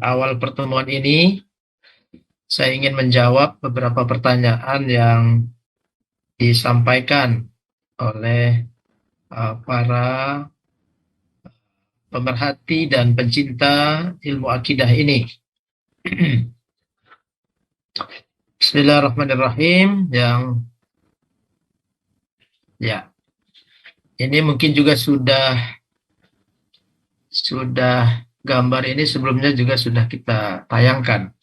awal pertemuan ini saya ingin menjawab beberapa pertanyaan yang disampaikan oleh para pemerhati dan pencinta ilmu akidah ini. Bismillahirrahmanirrahim. Ya, ini mungkin juga sudah gambar ini sebelumnya juga sudah kita tayangkan.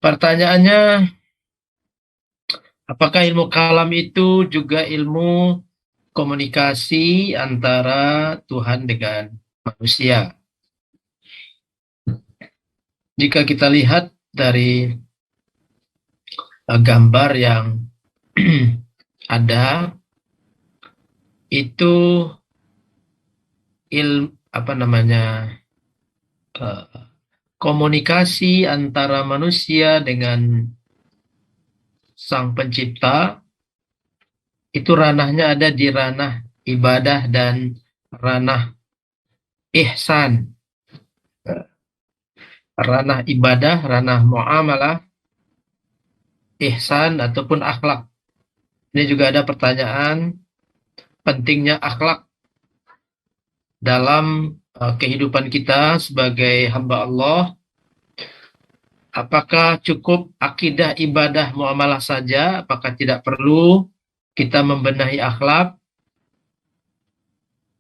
Pertanyaannya, apakah ilmu kalam itu juga ilmu komunikasi antara Tuhan dengan manusia? Jika kita lihat dari gambar yang ada, itu komunikasi antara manusia dengan Sang Pencipta, itu ranahnya ada di ranah ibadah dan ranah ihsan. Ranah ibadah, ranah muamalah, ihsan ataupun akhlak. Ini juga ada pertanyaan pentingnya akhlak dalam kehidupan kita sebagai hamba Allah. Apakah cukup akidah, ibadah, muamalah saja? Apakah tidak perlu kita membenahi akhlak?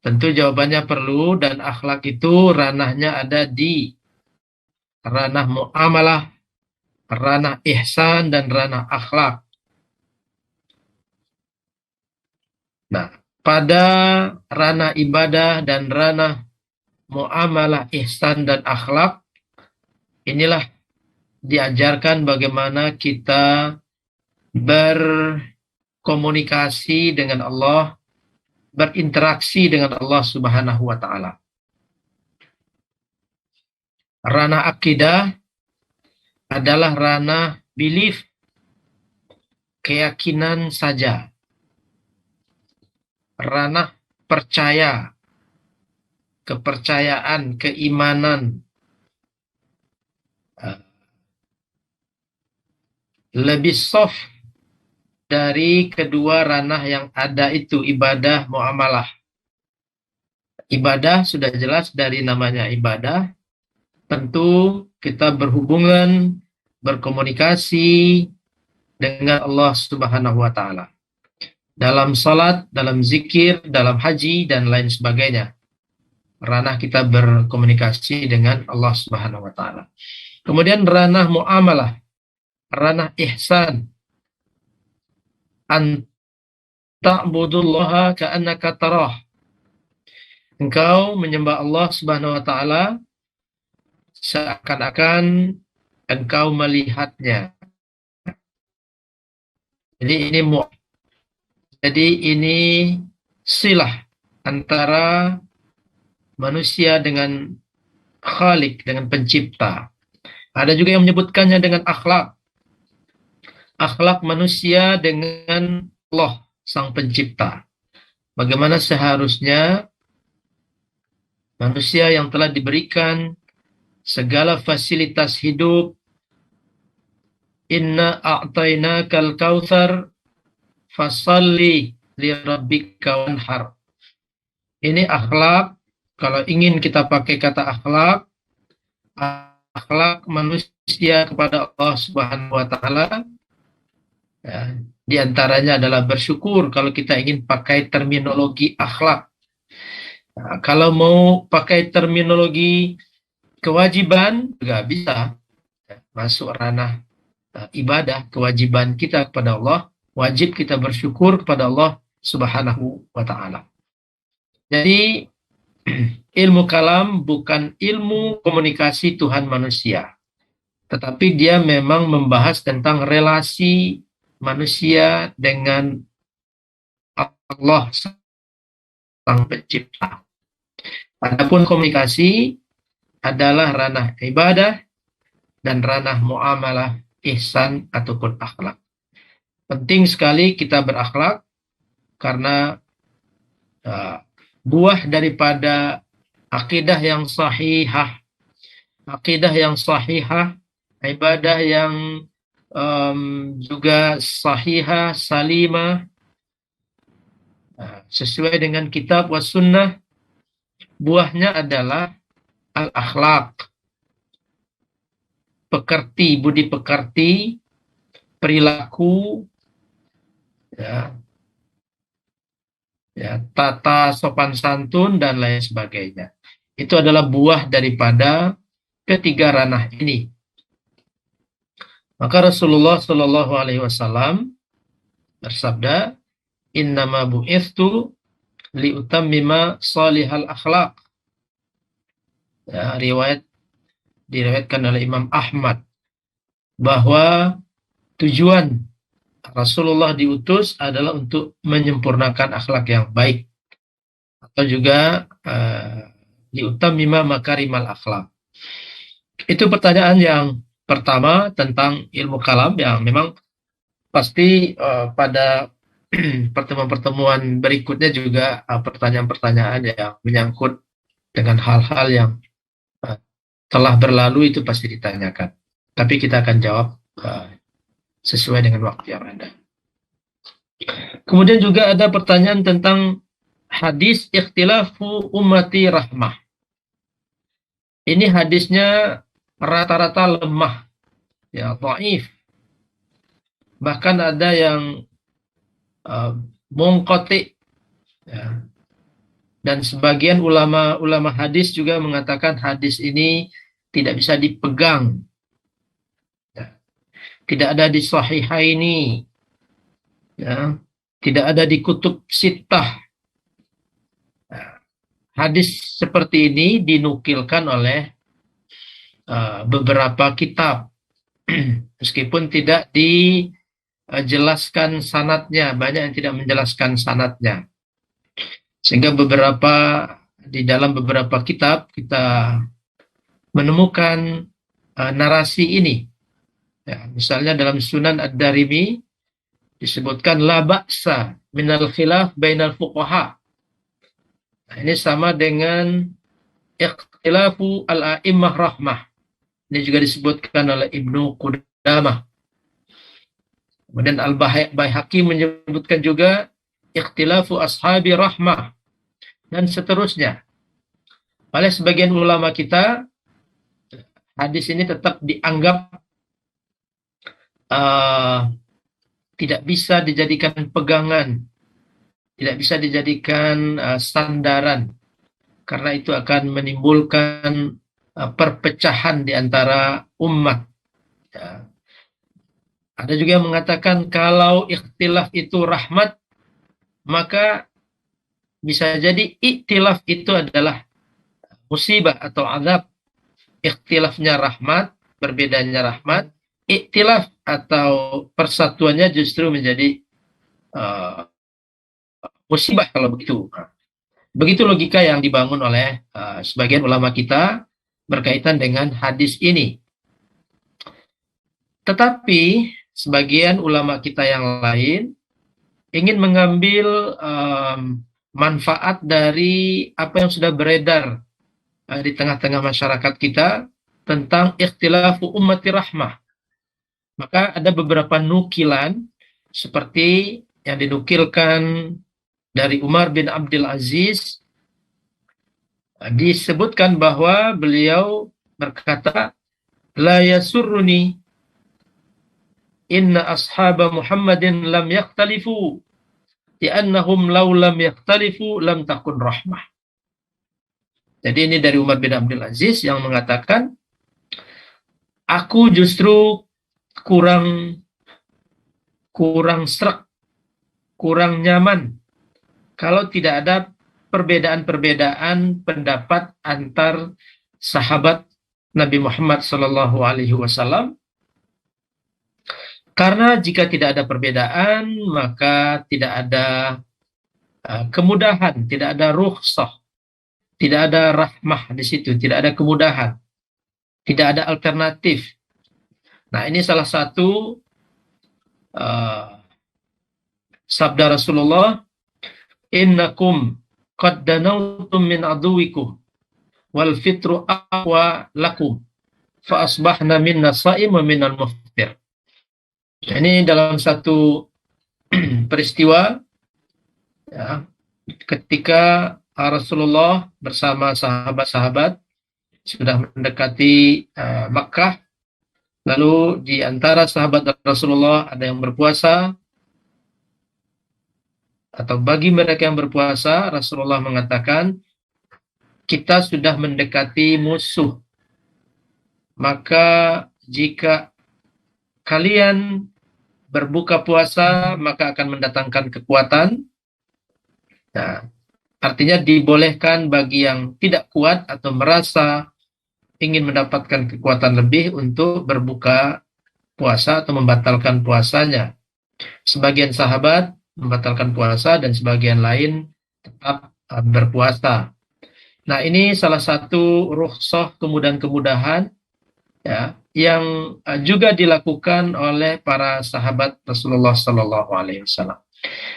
Tentu jawabannya perlu, dan akhlak itu ranahnya ada di ranah muamalah, ranah ihsan, dan ranah akhlak. Nah, pada ranah ibadah dan ranah muamalah, ihsan, dan akhlak, inilah diajarkan bagaimana kita berkomunikasi dengan Allah, berinteraksi dengan Allah Subhanahu wa Ta'ala. Ranah akidah adalah ranah belief, keyakinan saja. Ranah percaya, kepercayaan, keimanan, lebih soft dari kedua ranah yang ada itu, ibadah, muamalah. Ibadah sudah jelas dari namanya ibadah. Tentu kita berhubungan, berkomunikasi dengan Allah Subhanahu wa Ta'ala. Dalam salat, dalam zikir, dalam haji, dan lain sebagainya. Ranah kita berkomunikasi dengan Allah Subhanahu wa Ta'ala. Kemudian ranah muamalah, ranah ihsan. An ta'budullaha ka'annaka tarah. Engkau menyembah Allah Subhanahu wa Ta'ala seakan-akan engkau melihatnya. Jadi ini silah antara manusia dengan Khalik, dengan pencipta. Ada juga yang menyebutkannya dengan akhlak. Akhlak manusia dengan Allah, Sang Pencipta. Bagaimana seharusnya manusia yang telah diberikan segala fasilitas hidup, inna a'tainakal kautsar fasalli li rabbika wanhar. Ini akhlak. Kalau ingin kita pakai kata akhlak, akhlak manusia kepada Allah Subhanahu wa Ta'ala, ya, di antaranya adalah bersyukur. Kalau kita ingin pakai terminologi akhlak, nah, kalau mau pakai terminologi kewajiban juga bisa, ya, masuk ranah ibadah, kewajiban kita kepada Allah, wajib kita bersyukur kepada Allah Subhanahu wa Ta'ala. Jadi ilmu kalam bukan ilmu komunikasi Tuhan manusia, tetapi dia memang membahas tentang relasi manusia dengan Allah Sang Pencipta. Adapun komunikasi adalah ranah ibadah dan ranah muamalah, ihsan ataupun akhlak. Penting sekali kita berakhlak, karena buah daripada Akidah yang sahihah, akidah yang sahihah, ibadah yang juga sahihah, salimah, sesuai dengan kitab was sunnah, buahnya adalah al-akhlak, pekerti, budi pekerti, perilaku, ya, tata sopan santun dan lain sebagainya. Itu adalah buah daripada ketiga ranah ini. Maka Rasulullah Shallallahu Alaihi Wasallam bersabda, Innama bu'ithtu liutammima salihal akhlak. Ya, diriwayatkan oleh Imam Ahmad bahwa tujuan Rasulullah diutus adalah untuk menyempurnakan akhlak yang baik, atau juga liutammima makarimal akhlak. Itu pertanyaan yang pertama tentang ilmu kalam yang memang pasti pada pertemuan-pertemuan berikutnya juga pertanyaan-pertanyaan yang menyangkut dengan hal-hal yang telah berlalu itu pasti ditanyakan. Tapi kita akan jawab sesuai dengan waktu yang ada. Kemudian juga ada pertanyaan tentang hadis ikhtilafu ummati rahmah. Ini hadisnya rata-rata lemah, ya, dhaif. Bahkan ada yang munqati, ya. Dan sebagian ulama hadis juga mengatakan hadis ini tidak bisa dipegang, ya. Tidak ada di sahihaini, ya. Tidak ada di kutub sittah. Hadis seperti ini dinukilkan oleh beberapa kitab, meskipun tidak dijelaskan sanadnya, banyak yang tidak menjelaskan sanadnya. Sehingga di dalam beberapa kitab kita menemukan narasi ini. Ya, misalnya dalam Sunan Ad-Darimi disebutkan la ba'sa minal khilaf bainal fuqaha. Nah, ini sama dengan ikhtilafu al-a'immah rahmah. Ini juga disebutkan oleh Ibnu Qudamah. Kemudian Al-Baihaqi menyebutkan juga ikhtilafu ashabi rahmah, dan seterusnya. Oleh sebagian ulama kita, hadis ini tetap dianggap tidak bisa dijadikan pegangan, tidak bisa dijadikan sandaran, karena itu akan menimbulkan perpecahan di antara umat. Ya. Ada juga yang mengatakan kalau ikhtilaf itu rahmat, maka bisa jadi ikhtilaf itu adalah musibah atau azab. Ikhtilafnya rahmat, berbedanya rahmat. Ikhtilaf atau persatuannya justru menjadi musibah kalau begitu. Begitu logika yang dibangun oleh sebagian ulama kita berkaitan dengan hadis ini. Tetapi sebagian ulama kita yang lain ingin mengambil manfaat dari apa yang sudah beredar di tengah-tengah masyarakat kita tentang ikhtilafu ummati rahmah. Maka ada beberapa nukilan seperti yang dinukilkan dari Umar bin Abdul Aziz, disebutkan bahwa beliau berkata, la yasurruni inna ashaba Muhammadin lam yakhtalifu li'annahum law lam yakhtalifu lam takun rahmah. Jadi ini dari Umar bin Abdul Aziz yang mengatakan, aku justru kurang srek, kurang nyaman kalau tidak ada perbedaan-perbedaan pendapat antar sahabat Nabi Muhammad SAW. Karena jika tidak ada perbedaan, maka tidak ada kemudahan, tidak ada rukhsah, tidak ada rahmah di situ, tidak ada kemudahan, tidak ada alternatif. Nah, ini salah satu sabda Rasulullah, innakum qad danautum min aduwikum wal fitru aqwa lakum fa asbahna minna sha'im wa minal muftir. Ini dalam satu peristiwa ya, ketika Rasulullah bersama sahabat-sahabat sudah mendekati Makkah, lalu di antara sahabat Rasulullah ada yang berpuasa, atau bagi mereka yang berpuasa, Rasulullah mengatakan, kita sudah mendekati musuh, maka jika kalian berbuka puasa, maka akan mendatangkan kekuatan. Nah, artinya dibolehkan bagi yang tidak kuat atau merasa ingin mendapatkan kekuatan lebih untuk berbuka puasa atau membatalkan puasanya. Sebagian sahabat membatalkan puasa dan sebagian lain tetap berpuasa. Nah, ini salah satu rukhsah kemudahan-kemudahan ya, yang juga dilakukan oleh para sahabat Rasulullah Sallallahu Alaihi Wasallam.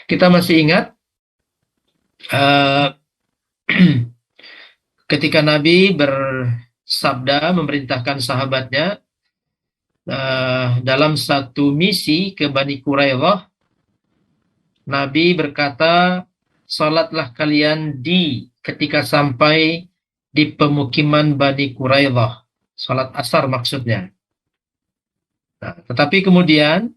Kita masih ingat ketika Nabi bersabda memerintahkan sahabatnya dalam satu misi ke Bani Quraidah, Nabi berkata, salatlah kalian ketika sampai di pemukiman Bani Quraidah, salat asar maksudnya. Nah, tetapi kemudian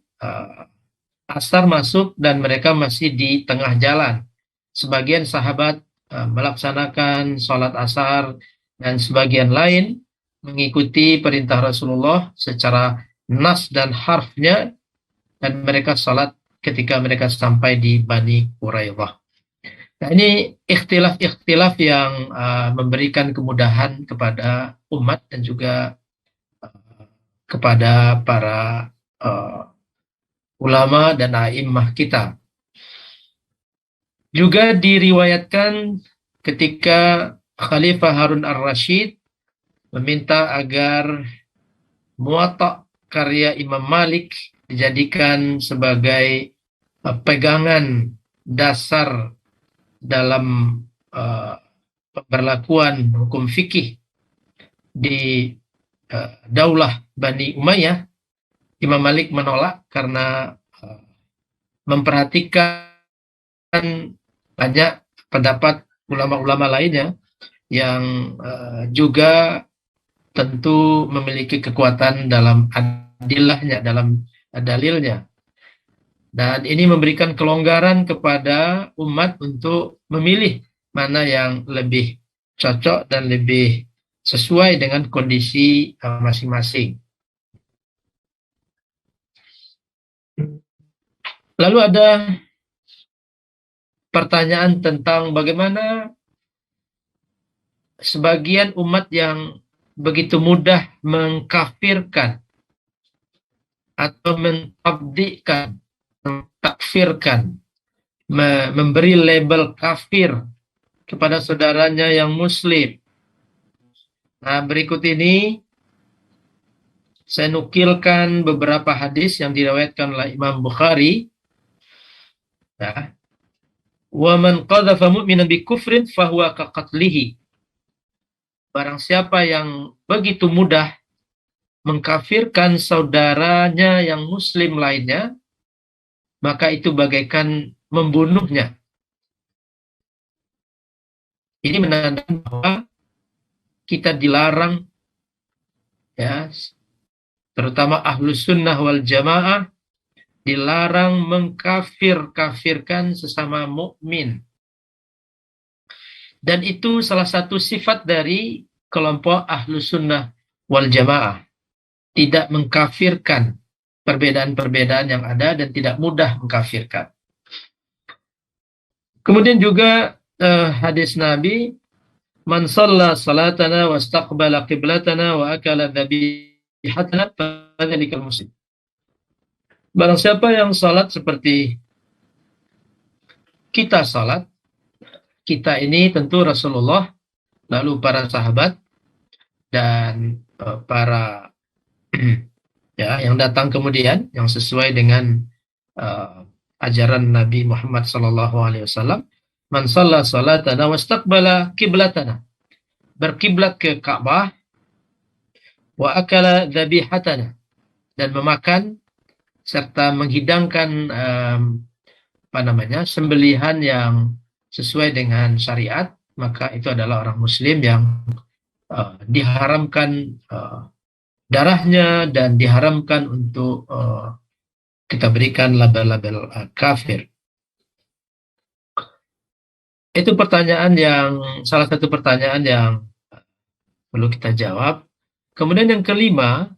asar masuk dan mereka masih di tengah jalan. Sebagian sahabat melaksanakan salat asar dan sebagian lain mengikuti perintah Rasulullah secara nas dan harfnya, dan mereka salat ketika mereka sampai di Bani Quraidah. Nah, ini ikhtilaf-ikhtilaf yang memberikan kemudahan kepada umat dan juga kepada para ulama dan a'immah kita. Juga diriwayatkan ketika Khalifah Harun ar-Rasyid meminta agar Muwatta karya Imam Malik dijadikan sebagai pegangan dasar dalam pemberlakuan hukum fikih di Daulah Bani Umayyah. Imam Malik menolak karena memperhatikan banyak pendapat ulama-ulama lainnya yang juga tentu memiliki kekuatan dalam adillahnya, dalam dalilnya. Dan ini memberikan kelonggaran kepada umat untuk memilih mana yang lebih cocok dan lebih sesuai dengan kondisi masing-masing. Lalu ada pertanyaan tentang bagaimana sebagian umat yang begitu mudah mengkafirkan atau mentabdikkan, mentakfirkan, memberi label kafir kepada saudaranya yang muslim. Nah, berikut ini saya nukilkan beberapa hadis yang diriwayatkan oleh Imam Bukhari. Ya. Wa man qadhafa mu'minan bi kufrin fahuwa ka qatlihi. Barang siapa yang begitu mudah mengkafirkan saudaranya yang muslim lainnya, maka itu bagaikan membunuhnya. Ini menandakan bahwa kita dilarang, ya, terutama Ahlus Sunnah wal Jamaah, dilarang mengkafir-kafirkan sesama mukmin. Dan itu salah satu sifat dari kelompok Ahlus Sunnah wal Jamaah. Tidak mengkafirkan perbedaan-perbedaan yang ada dan tidak mudah mengkafirkan. Kemudian juga hadis Nabi, man shalla salatana wastaqbala qiblatana wa akala dhabihatana fadzalikal muslim. Barang siapa yang salat seperti kita salat, kita ini tentu Rasulullah, lalu para sahabat dan para ya yang datang kemudian yang sesuai dengan ajaran Nabi Muhammad sallallahu alaihi wasallam, man shalla salatana wastaqbala qiblatana. berkiblat ke Ka'bah, wa akala dhabihatana, dan memakan serta menghidangkan sembelihan yang sesuai dengan syariat, maka itu adalah orang muslim yang diharamkan darahnya dan diharamkan untuk kita berikan label-label kafir. Itu salah satu pertanyaan yang perlu kita jawab. Kemudian yang kelima,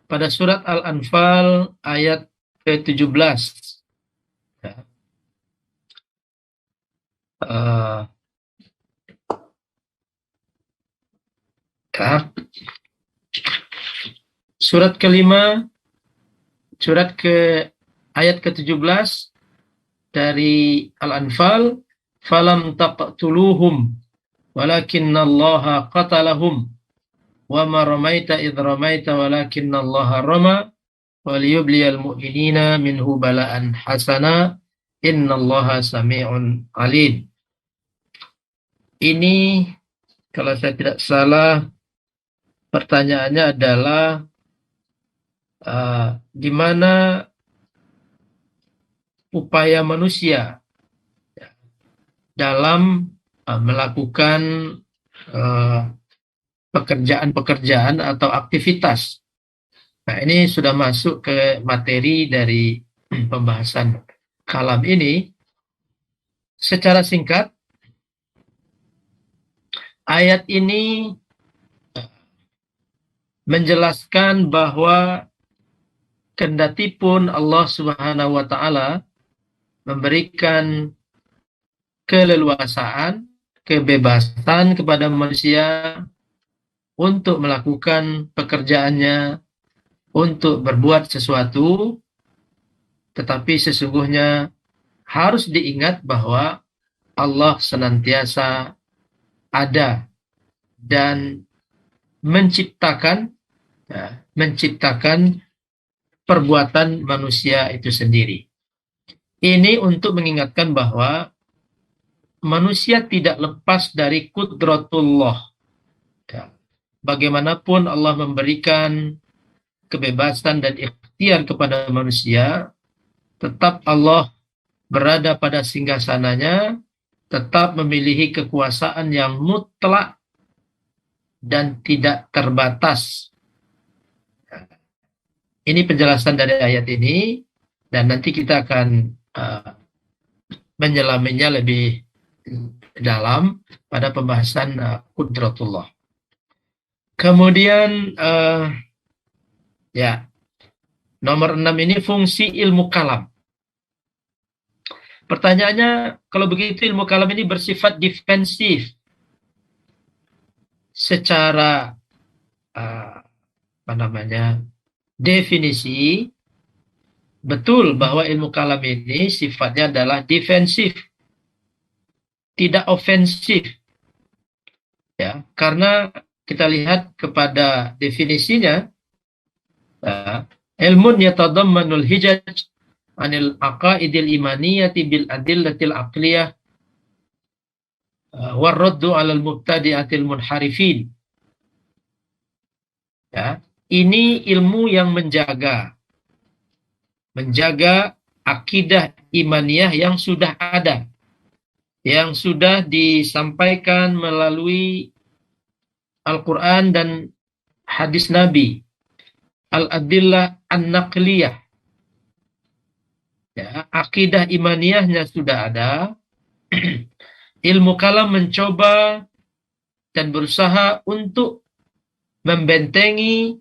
pada surat Al-Anfal ayat ke-17. Ya. Surat kelima, ayat ke-17 dari Al-Anfal, falam taqtuluhum walakinallaha qatalahum wa ma ramaita idh ramaita walakinallaha rama waliyubliyal mu'minina minhu bala'an hasana innallaha sami'un alim. Ini kalau saya tidak salah pertanyaannya adalah di mana upaya manusia dalam melakukan pekerjaan-pekerjaan atau aktivitas. Nah, ini sudah masuk ke materi dari pembahasan kalam ini. Secara singkat, ayat ini menjelaskan bahwa kendatipun Allah Subhanahu wa Ta'ala memberikan keleluasaan, kebebasan kepada manusia untuk melakukan pekerjaannya, untuk berbuat sesuatu, tetapi sesungguhnya harus diingat bahwa Allah senantiasa ada dan menciptakan perbuatan manusia itu sendiri. Ini untuk mengingatkan bahwa manusia tidak lepas dari qudratullah. Bagaimanapun Allah memberikan kebebasan dan ikhtiar kepada manusia, tetap Allah berada pada singgasananya, tetap memiliki kekuasaan yang mutlak dan tidak terbatas. Ini penjelasan dari ayat ini, dan nanti kita akan menyelaminya lebih dalam pada pembahasan qudratullah. Kemudian nomor 6 ini fungsi ilmu kalam. Pertanyaannya, kalau begitu ilmu kalam ini bersifat defensif secara definisi. Betul bahwa ilmu kalam ini sifatnya adalah defensif, tidak ofensif. Ya, karena kita lihat kepada definisinya, ilmun yatadammanul hijaj anil aqaidil imaniyati bil adillatil aqliyah warraddu alal mubtadi'atil munharifin. Ya, ini ilmu yang menjaga akidah imaniyah yang sudah ada, yang sudah disampaikan melalui Al-Quran dan hadis Nabi, al-adillah an-naqliyah. Ya, akidah imaniyahnya sudah ada. Ilmu kalam mencoba dan berusaha untuk membentengi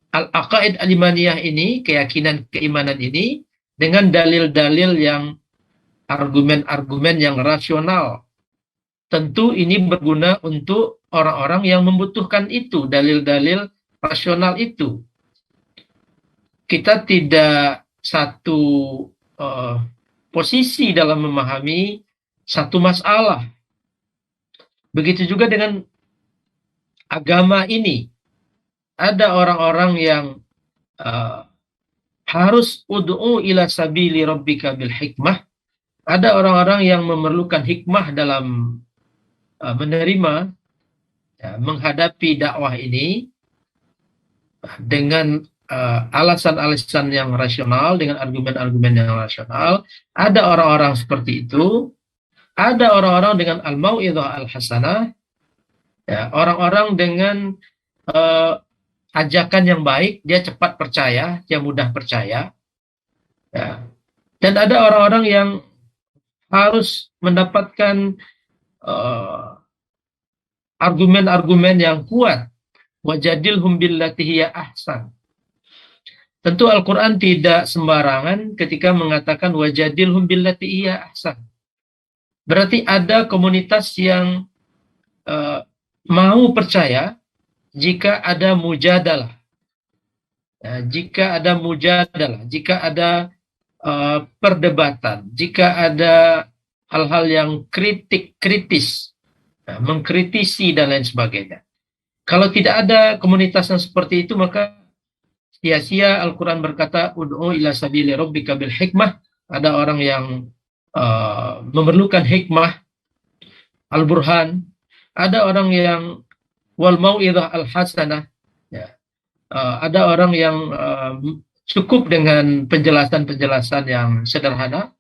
al-aqaid al-imaniyah ini, keyakinan keimanan ini, dengan dalil-dalil yang argumen-argumen yang rasional. Tentu ini berguna untuk orang-orang yang membutuhkan itu, dalil-dalil rasional itu. Kita tidak satu posisi dalam memahami satu masalah. Begitu juga dengan agama ini. Ada orang-orang yang harus ud'u ila sabili rabbika bil hikmah. Ada orang-orang yang memerlukan hikmah dalam menerima menghadapi dakwah ini dengan alasan-alasan yang rasional, dengan argumen-argumen yang rasional. Ada orang-orang seperti itu, ada orang-orang dengan al-mau'idhah al-hasanah, ya, orang-orang dengan ajakan yang baik, dia cepat percaya, dia mudah percaya, ya. Dan ada orang-orang yang harus mendapatkan argumen-argumen yang kuat. Wajadilhum billati hiya ahsan. Tentu Al-Quran tidak sembarangan ketika mengatakan wajadilhum billati hiya ahsan. Berarti ada komunitas yang mau percaya jika ada mujadalah. Ya, jika ada mujadalah, jika ada perdebatan, jika ada hal-hal yang kritis, mengkritisi dan lain sebagainya. Kalau tidak ada komunitas yang seperti itu, maka sia-sia Al-Quran berkata, ud'u ila sabili rabbika bil hikmah. Ada orang yang memerlukan hikmah, al-burhan. Ada orang yang wal mau'idhah al-hasanah. Ya. Ada orang yang cukup dengan penjelasan-penjelasan yang sederhana.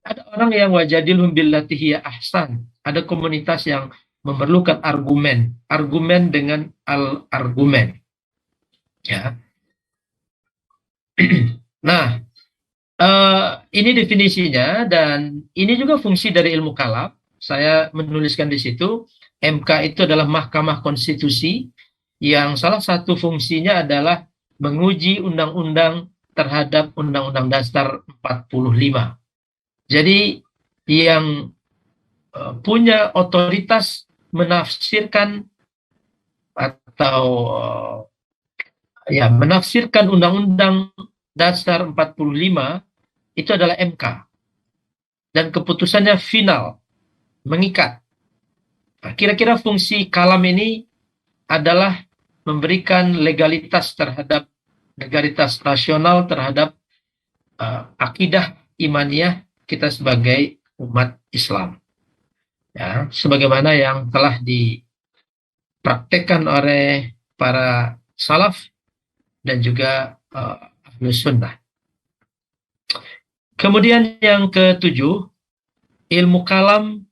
Ada orang yang wajadilhum billati hiya ahsan. Ada komunitas yang memerlukan argumen dengan al-argumen. Ya. Nah, ini definisinya, dan ini juga fungsi dari ilmu kalam. Saya menuliskan di situ, MK itu adalah Mahkamah Konstitusi, yang salah satu fungsinya adalah menguji undang-undang terhadap Undang-Undang Dasar 45. Jadi yang punya otoritas menafsirkan atau menafsirkan Undang-Undang Dasar 45 itu adalah MK. Dan keputusannya final, mengikat. Nah, kira-kira fungsi kalam ini adalah memberikan legalitas rasional terhadap akidah imaniyah kita sebagai umat Islam. Ya, sebagaimana yang telah dipraktekkan oleh para salaf dan juga Ahlus Sunnah. Kemudian yang ketujuh, ilmu kalam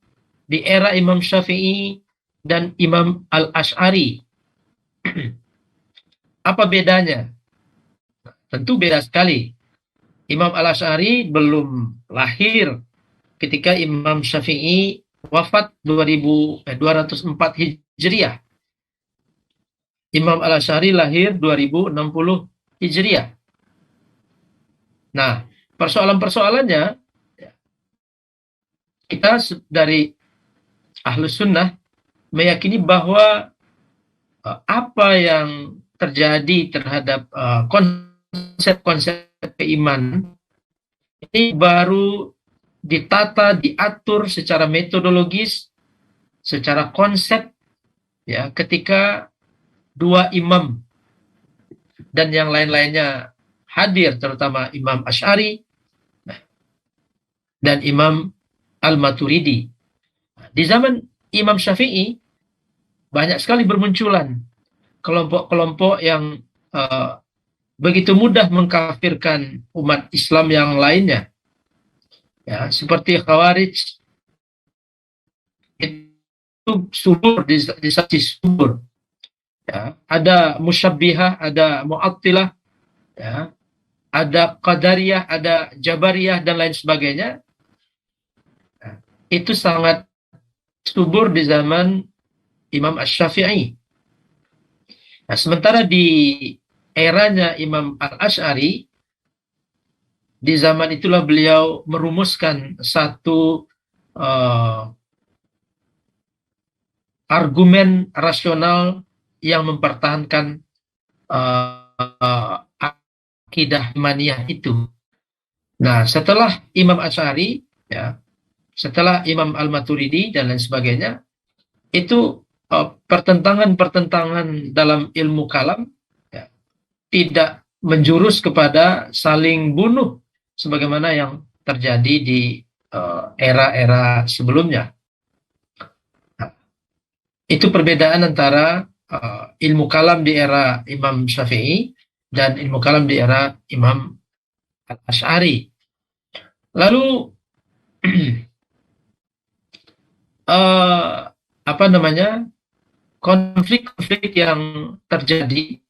di era Imam Syafi'i dan Imam Al-Asy'ari. Apa bedanya? Tentu beda sekali. Imam Al-Asy'ari belum lahir ketika Imam Syafi'i wafat 204 Hijriah. Imam Al-Asy'ari lahir 2060 Hijriah. Nah, persoalan-persoalannya, kita dari Ahlus Sunnah meyakini bahwa apa yang terjadi terhadap konsep-konsep keimanan ini baru ditata, diatur secara metodologis, secara konsep, ya, ketika dua imam dan yang lain-lainnya hadir, terutama Imam Asy'ari dan Imam Al-Maturidi. Di zaman Imam Syafi'i banyak sekali bermunculan kelompok-kelompok yang begitu mudah mengkafirkan umat Islam yang lainnya. Ya, seperti Khawarij, itu subur di sisi subur. Ya, ada Musyabbihah, ada Mu'attilah, ya, ada Qadariyah, ada Jabariyah dan lain sebagainya. Ya, itu sangat subur di zaman Imam Asy-Syafi'i. Nah, sementara di eranya Imam Al-Asy'ari, di zaman itulah beliau merumuskan satu argumen rasional yang mempertahankan akidah imaniyah itu. Nah, setelah Imam Asy'ari, ya, setelah Imam Al-Maturidi dan lain sebagainya, itu pertentangan-pertentangan dalam ilmu kalam, ya, tidak menjurus kepada saling bunuh sebagaimana yang terjadi di era-era sebelumnya. Itu perbedaan antara ilmu kalam di era Imam Syafi'i dan ilmu kalam di era Imam Al-Asy'ari. Lalu eh, apa namanya, konflik-konflik yang terjadi,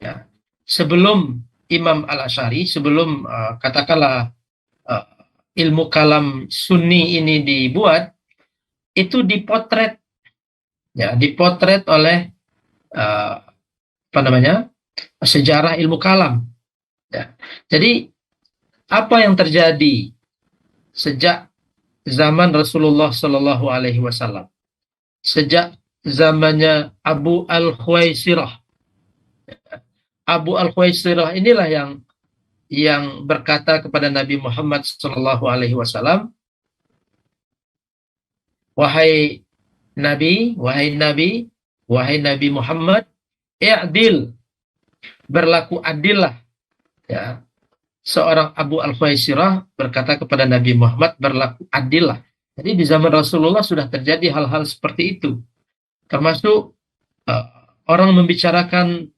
ya, sebelum Imam Al-Asy'ari, sebelum katakanlah eh, ilmu kalam Sunni ini dibuat, itu dipotret, ya, dipotret oleh eh, apa namanya, sejarah ilmu kalam. Ya. Jadi apa yang terjadi sejak zaman Rasulullah Shallallahu Alaihi Wasallam, sejak zamannya Abu Al-Khuwaisirah. Abu Al-Khuwaisirah inilah yang berkata kepada Nabi Muhammad Shallallahu Alaihi Wasallam, wahai Nabi, wahai Nabi, wahai Nabi Muhammad, i'dil, berlaku adillah. Ya, seorang Abu Al-Khuwaisirah berkata kepada Nabi Muhammad, berlaku adillah. Jadi di zaman Rasulullah sudah terjadi hal-hal seperti itu, termasuk orang membicarakan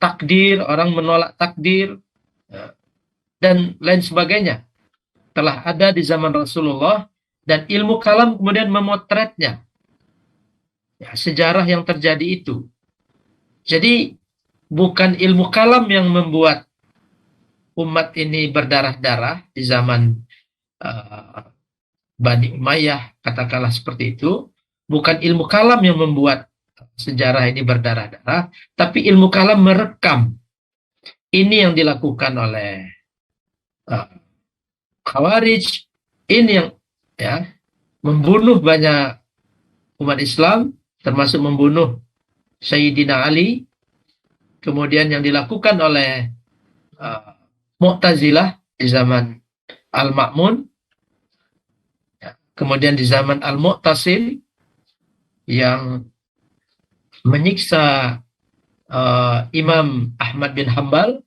takdir, orang menolak takdir, dan lain sebagainya. Telah ada di zaman Rasulullah, dan ilmu kalam kemudian memotretnya. Ya, sejarah yang terjadi itu. Jadi bukan ilmu kalam yang membuat umat ini berdarah-darah di zaman Bani Umayyah, katakanlah seperti itu. Bukan ilmu kalam yang membuat sejarah ini berdarah-darah, tapi ilmu kalam merekam. Ini yang dilakukan oleh Khawarij, ini yang, ya, membunuh banyak umat Islam, termasuk membunuh Sayyidina Ali. Kemudian yang dilakukan oleh Mu'tazilah di zaman Al-Ma'mun, ya. Kemudian di zaman Al-Mu'tasim yang menyiksa Imam Ahmad bin Hambal,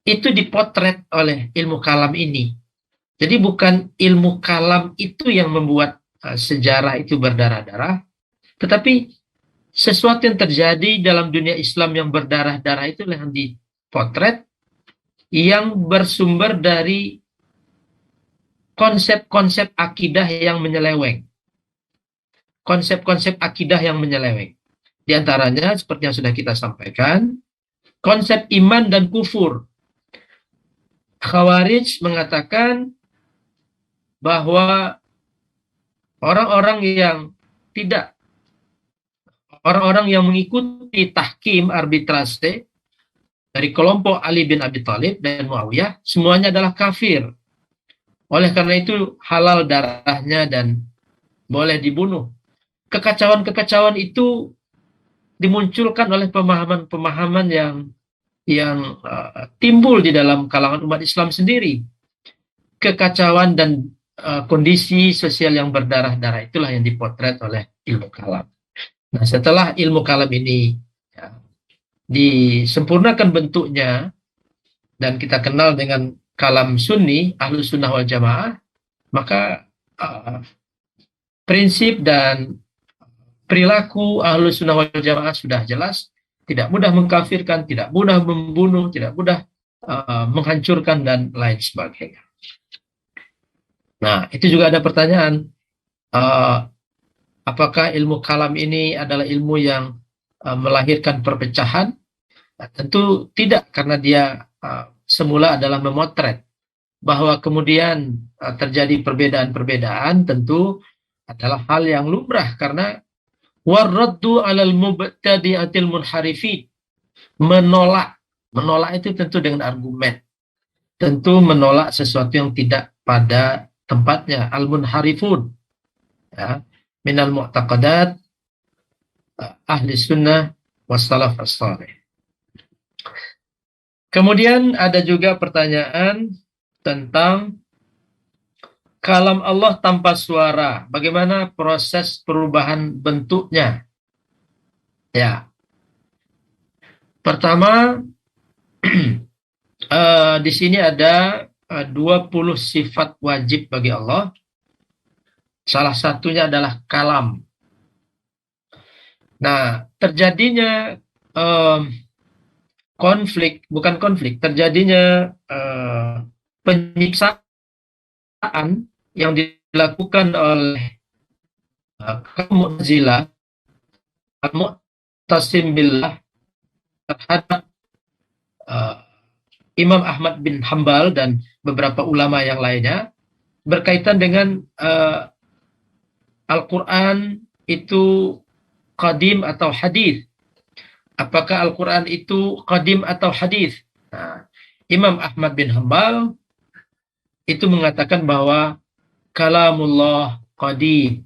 itu dipotret oleh ilmu kalam ini. Jadi bukan ilmu kalam itu yang membuat sejarah itu berdarah-darah, tetapi sesuatu yang terjadi dalam dunia Islam yang berdarah-darah itulah yang dipotret, yang bersumber dari konsep-konsep akidah yang menyeleweng. Konsep-konsep akidah yang menyeleweng. Di antaranya, seperti yang sudah kita sampaikan, konsep iman dan kufur. Khawarij mengatakan bahwa orang-orang yang mengikuti tahkim arbitrase dari kelompok Ali bin Abi Thalib dan Muawiyah, semuanya adalah kafir. Oleh karena itu halal darahnya dan boleh dibunuh. Kekacauan-kekacauan itu dimunculkan oleh pemahaman-pemahaman yang timbul di dalam kalangan umat Islam sendiri. Kekacauan dan kondisi sosial yang berdarah-darah itulah yang dipotret oleh ilmu kalam. Nah, setelah ilmu kalam ini, ya, disempurnakan bentuknya dan kita kenal dengan kalam Sunni, Ahlus Sunnah wal Jamaah, maka prinsip dan perilaku Ahlus Sunnah wal Jamaah sudah jelas, tidak mudah mengkafirkan, tidak mudah membunuh, tidak mudah menghancurkan dan lain sebagainya. Nah, itu juga ada pertanyaan, apakah ilmu kalam ini adalah ilmu yang melahirkan perpecahan? Nah, tentu tidak, karena dia semula adalah memotret. Bahwa kemudian terjadi perbedaan-perbedaan tentu adalah hal yang lumrah, karena waraddu 'alal mubtadi'atil munharifin, menolak itu tentu dengan argumen, tentu menolak sesuatu yang tidak pada tempatnya. Al-munharifun, ya, minal mu'taqadat ahli sunnah wassalaf as-salih. Kemudian ada juga pertanyaan tentang kalam Allah tanpa suara, bagaimana proses perubahan bentuknya? Ya, pertama, di sini ada 20 sifat wajib bagi Allah. Salah satunya adalah kalam. Nah, terjadinya terjadinya penyiksaan yang dilakukan oleh kaum Mu'tazilah, Mu'tasim billah terhadap uh, Imam Ahmad bin Hambal dan beberapa ulama yang lainnya berkaitan dengan Al-Quran itu qadim atau hadis. Apakah Al-Quran itu qadim atau hadis? Nah, Imam Ahmad bin Hambal itu mengatakan bahwa kalamullah qadim.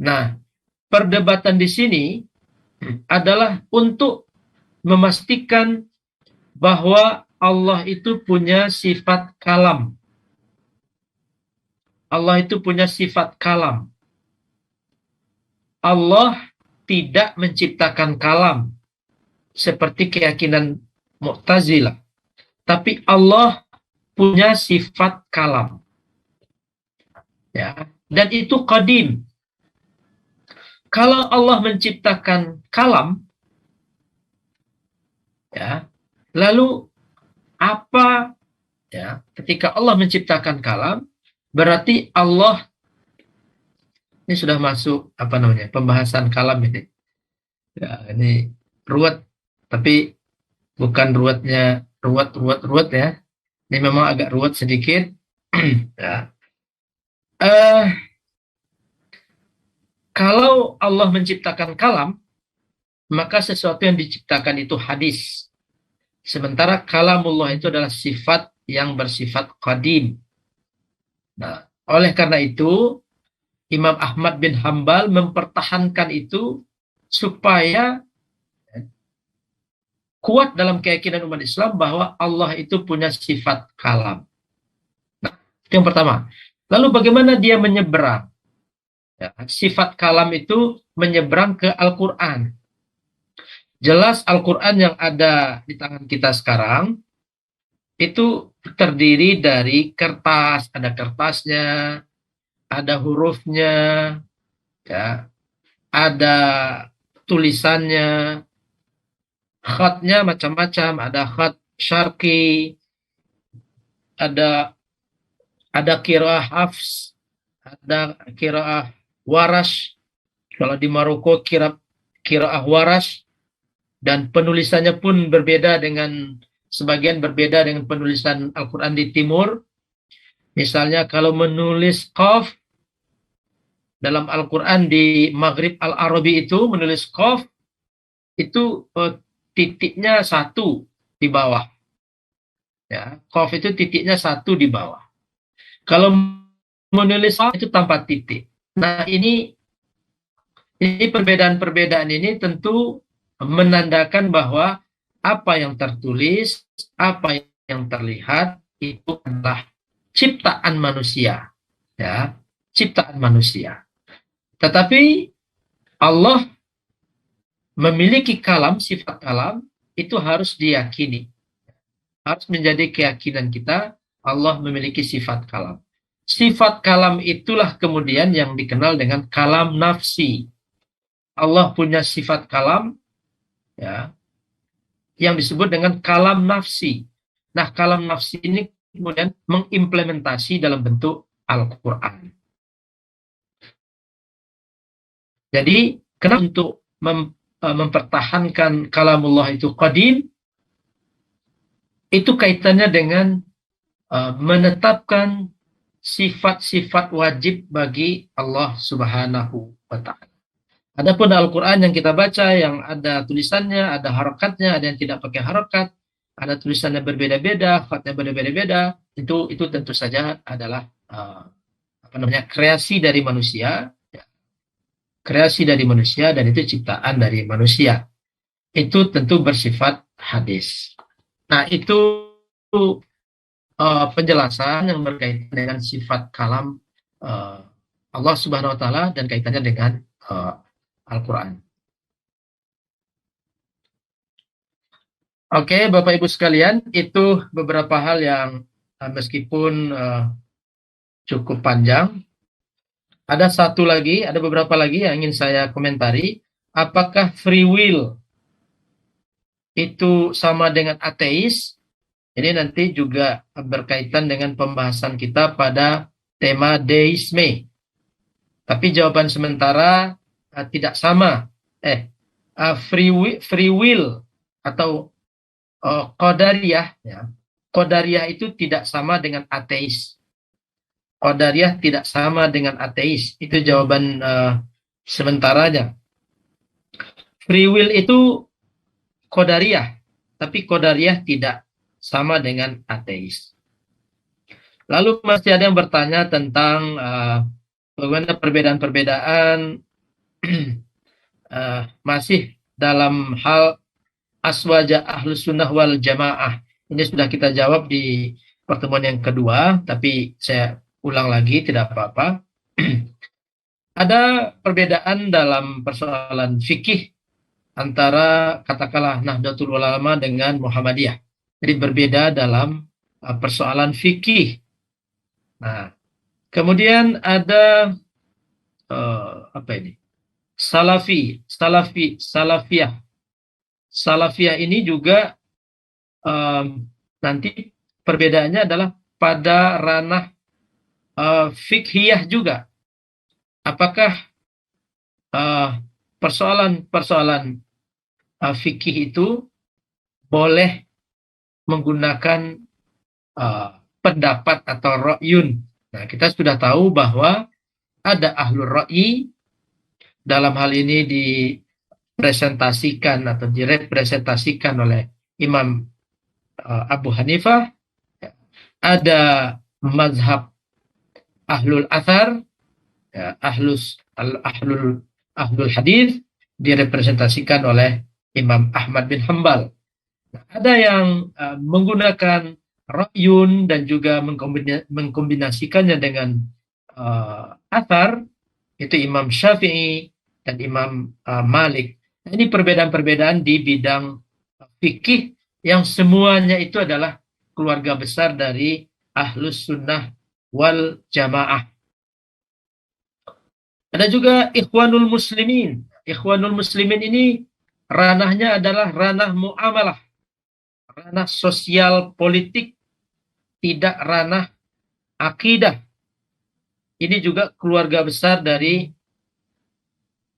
Nah, perdebatan di sini adalah untuk memastikan bahwa Allah itu punya sifat kalam. Allah itu punya sifat kalam. Allah tidak menciptakan kalam seperti keyakinan Mu'tazilah. Tapi Allah punya sifat kalam. Ya, dan itu qadim. Kalau Allah menciptakan kalam, ya, lalu apa, ya, ketika Allah menciptakan kalam, berarti Allah, ini sudah masuk apa namanya pembahasan kalam ini. Ya, ini ruwet, tapi bukan ruwet ya. Ini memang agak ruwet sedikit. Ya. Kalau Allah menciptakan kalam, maka sesuatu yang diciptakan itu hadis. Sementara kalamullah itu adalah sifat yang bersifat qadim. Nah, oleh karena itu, Imam Ahmad bin Hambal mempertahankan itu supaya kuat dalam keyakinan umat Islam bahwa Allah itu punya sifat kalam. Nah, itu yang pertama. Lalu bagaimana dia menyeberang? Ya, sifat kalam itu menyeberang ke Al-Quran. Jelas Al-Quran yang ada di tangan kita sekarang itu terdiri dari kertas, ada kertasnya, ada hurufnya, ya, ada tulisannya, khatnya macam-macam, ada khat syarqi, ada qiraah hafs, ada qiraah warash. Kalau di Maroko qiraah warash, dan penulisannya pun sebagian berbeda dengan penulisan Al-Quran di timur. Misalnya kalau menulis qaf dalam Al-Quran di Maghrib Al-Arabi itu menulis qaf itu titiknya satu di bawah. Ya, qaf itu titiknya satu di bawah. Kalau menulis qaf itu tanpa titik. Nah, ini perbedaan-perbedaan ini tentu menandakan bahwa apa yang tertulis, apa yang terlihat itu adalah ciptaan manusia, ya, ciptaan manusia. Tetapi Allah memiliki kalam, sifat kalam itu harus diyakini, harus menjadi keyakinan kita. Allah memiliki sifat kalam. Sifat kalam itulah kemudian yang dikenal dengan kalam nafsi. Allah punya sifat kalam, ya, yang disebut dengan kalam nafsi. Nah, kalam nafsi ini kemudian mengimplementasi dalam bentuk Al-Quran. Jadi, kenapa untuk mempertahankan kalamullah itu qadim, itu kaitannya dengan menetapkan sifat-sifat wajib bagi Allah Subhanahu wa Ta'ala. Adapun Al-Quran yang kita baca, yang ada tulisannya, ada harokatnya, ada yang tidak pakai harokat, ada tulisannya berbeda-beda, khatnya berbeda-beda, itu tentu saja adalah kreasi dari manusia, ya. Kreasi dari manusia, dan itu ciptaan dari manusia. Itu tentu bersifat hadis. Nah, itu penjelasan yang berkaitan dengan sifat kalam Allah Subhanahu wa Ta'ala dan kaitannya dengan Al-Quran. Oke, Bapak Ibu sekalian, itu beberapa hal yang meskipun cukup panjang. Ada beberapa lagi yang ingin saya komentari. apakah free will itu sama dengan ateis? Ini nanti juga berkaitan dengan pembahasan kita pada tema deisme. Tapi jawaban sementara tidak sama. Free will atau qadariyah, ya. Qadariyah itu tidak sama dengan ateis. Qadariyah tidak sama dengan ateis. Itu jawaban sementaranya. Free will itu qadariyah, tapi qadariyah tidak sama dengan ateis. Lalu masih ada yang bertanya tentang bagaimana perbedaan-perbedaan masih dalam hal aswaja ahlus sunnah wal jamaah. Ini sudah kita jawab di pertemuan yang kedua, tapi saya ulang lagi, tidak apa-apa. Ada perbedaan dalam persoalan fikih antara katakanlah Nahdlatul Ulama dengan Muhammadiyah. Jadi berbeda dalam persoalan fikih. Nah, kemudian ada apa ini? Salafiyah. Salafiyah ini juga nanti perbedaannya adalah pada ranah fikhiyah juga. Apakah persoalan-persoalan fikih itu boleh menggunakan pendapat atau ra'yun. Nah, kita sudah tahu bahwa ada ahlul ra'yi, dalam hal ini dipresentasikan atau direpresentasikan oleh Imam Abu Hanifah. Ada mazhab ahlul athar, ya, ahlul hadis, direpresentasikan oleh Imam Ahmad bin Hambal. Nah, ada yang menggunakan ra'yun dan juga mengkombinasikannya dengan athar, itu Imam Syafi'i dan Imam Malik. Nah, ini perbedaan-perbedaan di bidang fikih yang semuanya itu adalah keluarga besar dari Ahlus Sunnah wal Jamaah. Ada juga Ikhwanul Muslimin. Ikhwanul Muslimin ini ranahnya adalah ranah muamalah, ranah sosial politik, tidak ranah akidah. Ini juga keluarga besar dari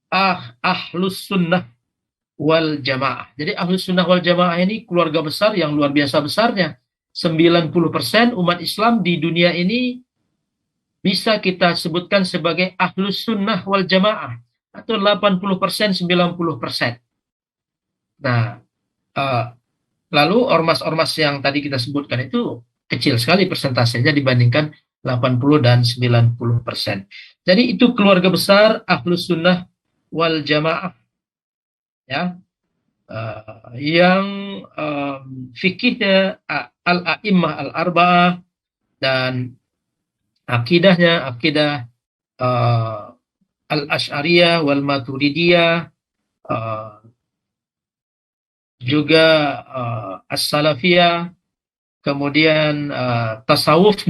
Ahlus Sunnah wal Jamaah. Jadi Ahlus Sunnah wal Jamaah ini keluarga besar yang luar biasa besarnya. 90% umat Islam di dunia ini bisa kita sebutkan sebagai Ahlus Sunnah wal Jamaah, atau 80%, 90%. Nah, lalu ormas-ormas yang tadi kita sebutkan itu kecil sekali persentasenya dibandingkan 80 dan 90%. Jadi itu keluarga besar Ahlus Sunnah wal Jamaah, ya, yang fikihnya al-a'immah al-arba'ah dan akidahnya akidah al-Asy'ariyah wal Maturidiyah, juga as-Salafiyah, kemudian tasawuf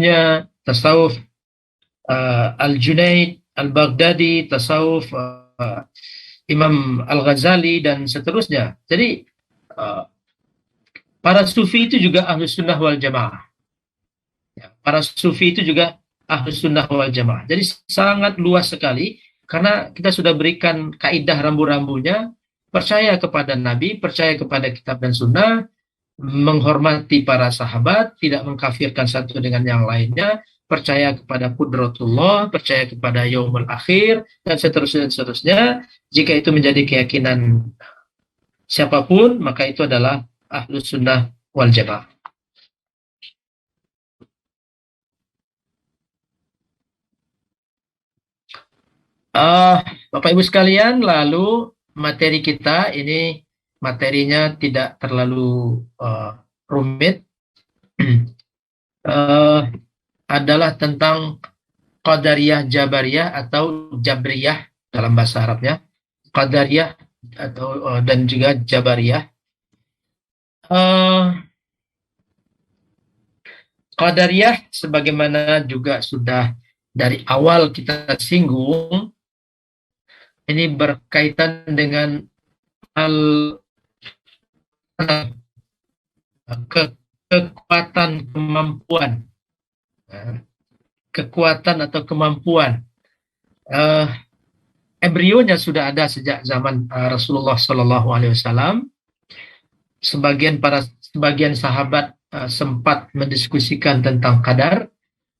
al-Junaid al-Baghdadi, tasawuf Imam Al-Ghazali dan seterusnya. Jadi para sufi itu juga Ahlus Sunnah wal Jamaah. Ya, para sufi itu juga Ahlus Sunnah wal Jamaah. Jadi sangat luas sekali karena kita sudah berikan kaidah rambu-rambunya, percaya kepada Nabi, percaya kepada kitab dan sunnah, menghormati para sahabat, tidak mengkafirkan satu dengan yang lainnya, percaya kepada qudratullah, percaya kepada yaumul akhir, dan seterusnya. Jika itu menjadi keyakinan siapapun, maka itu adalah Ahlus Sunnah wal Jamaah. Bapak Ibu sekalian, lalu materi kita ini materinya tidak terlalu rumit, adalah tentang Qadariyah Jabariyah atau Jabriyah dalam bahasa Arabnya, Qadariyah atau dan juga Jabariyah. Qadariyah sebagaimana juga sudah dari awal kita singgung, Ini berkaitan dengan hal kekuatan kemampuan, kekuatan atau kemampuan. Embrionya sudah ada sejak zaman Rasulullah Shallallahu Alaihi Wasallam. Sebagian sahabat sempat mendiskusikan tentang qadar,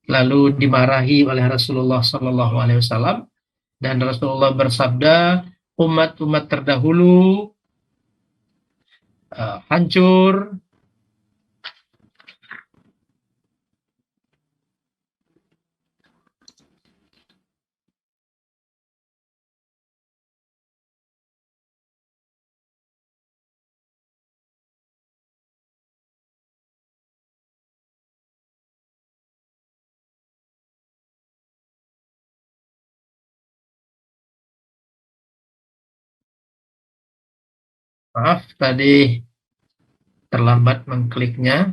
lalu dimarahi oleh Rasulullah Shallallahu Alaihi Wasallam, dan Rasulullah bersabda, umat-umat terdahulu hancur maaf tadi terlambat mengkliknya.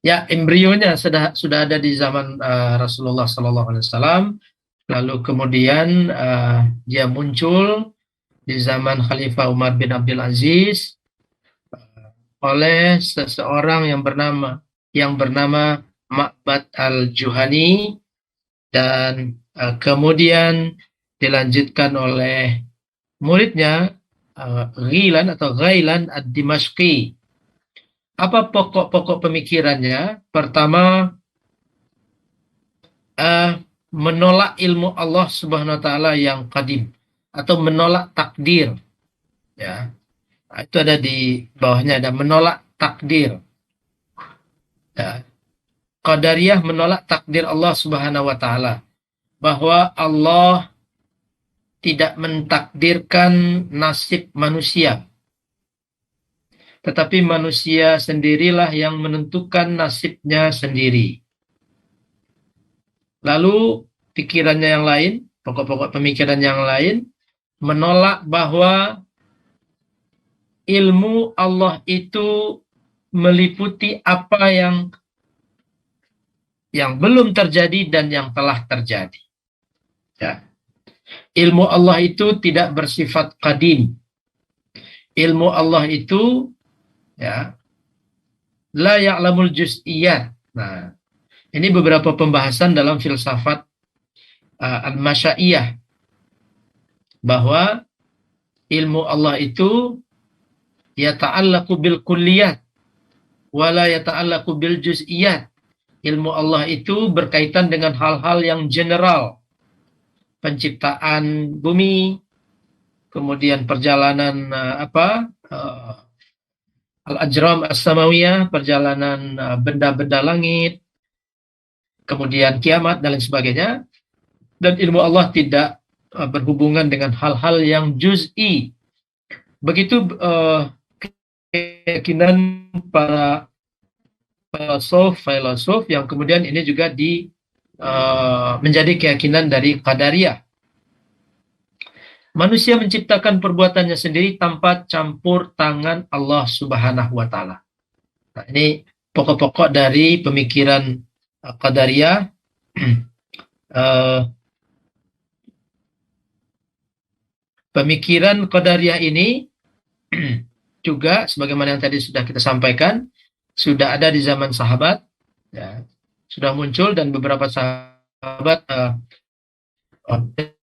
Ya, embrionya sudah ada di zaman Rasulullah Sallallahu Alaihi Wasallam. Lalu kemudian dia muncul di zaman Khalifah Umar bin Abdul Aziz oleh seseorang yang bernama Ma'bad al-Juhani, dan kemudian dilanjutkan oleh muridnya Ghailan ad-Dimashqi. Apa pokok-pokok pemikirannya? Pertama, menolak ilmu Allah Subhanahu wa taala yang qadim, atau menolak takdir, ya. Itu ada di bawahnya, ada menolak takdir. Ya. Qadariyah menolak takdir Allah Subhanahu wa taala, bahwa Allah tidak mentakdirkan nasib manusia, tetapi manusia sendirilah yang menentukan nasibnya sendiri. Lalu pikirannya yang lain, pokok-pokok pemikiran yang lain, menolak bahwa ilmu Allah itu meliputi apa yang belum terjadi dan yang telah terjadi. Ya. Ilmu Allah itu tidak bersifat qadim. Ilmu Allah itu, ya, la ya'lamul juz'iyat. Nah, ini beberapa pembahasan dalam filsafat al-masyaiyah, bahwa ilmu Allah itu yata'allaqu bil kulliyat wala yata'allaqu bil juz'iyat. Ilmu Allah itu berkaitan dengan hal-hal yang general. Penciptaan bumi, kemudian perjalanan al-ajram as-samawiyah, perjalanan benda-benda langit, kemudian kiamat dan lain sebagainya. Dan ilmu Allah tidak berhubungan dengan hal-hal yang juz'i. Begitu keyakinan para filosof yang kemudian ini juga menjadi keyakinan dari Qadariyah. Manusia menciptakan perbuatannya sendiri tanpa campur tangan Allah Subhanahu wa taala. Nah, ini pokok-pokok dari pemikiran Qadariyah. Pemikiran Qadariyah ini juga sebagaimana yang tadi sudah kita sampaikan, sudah ada di zaman sahabat, ya, sudah muncul, dan beberapa sahabat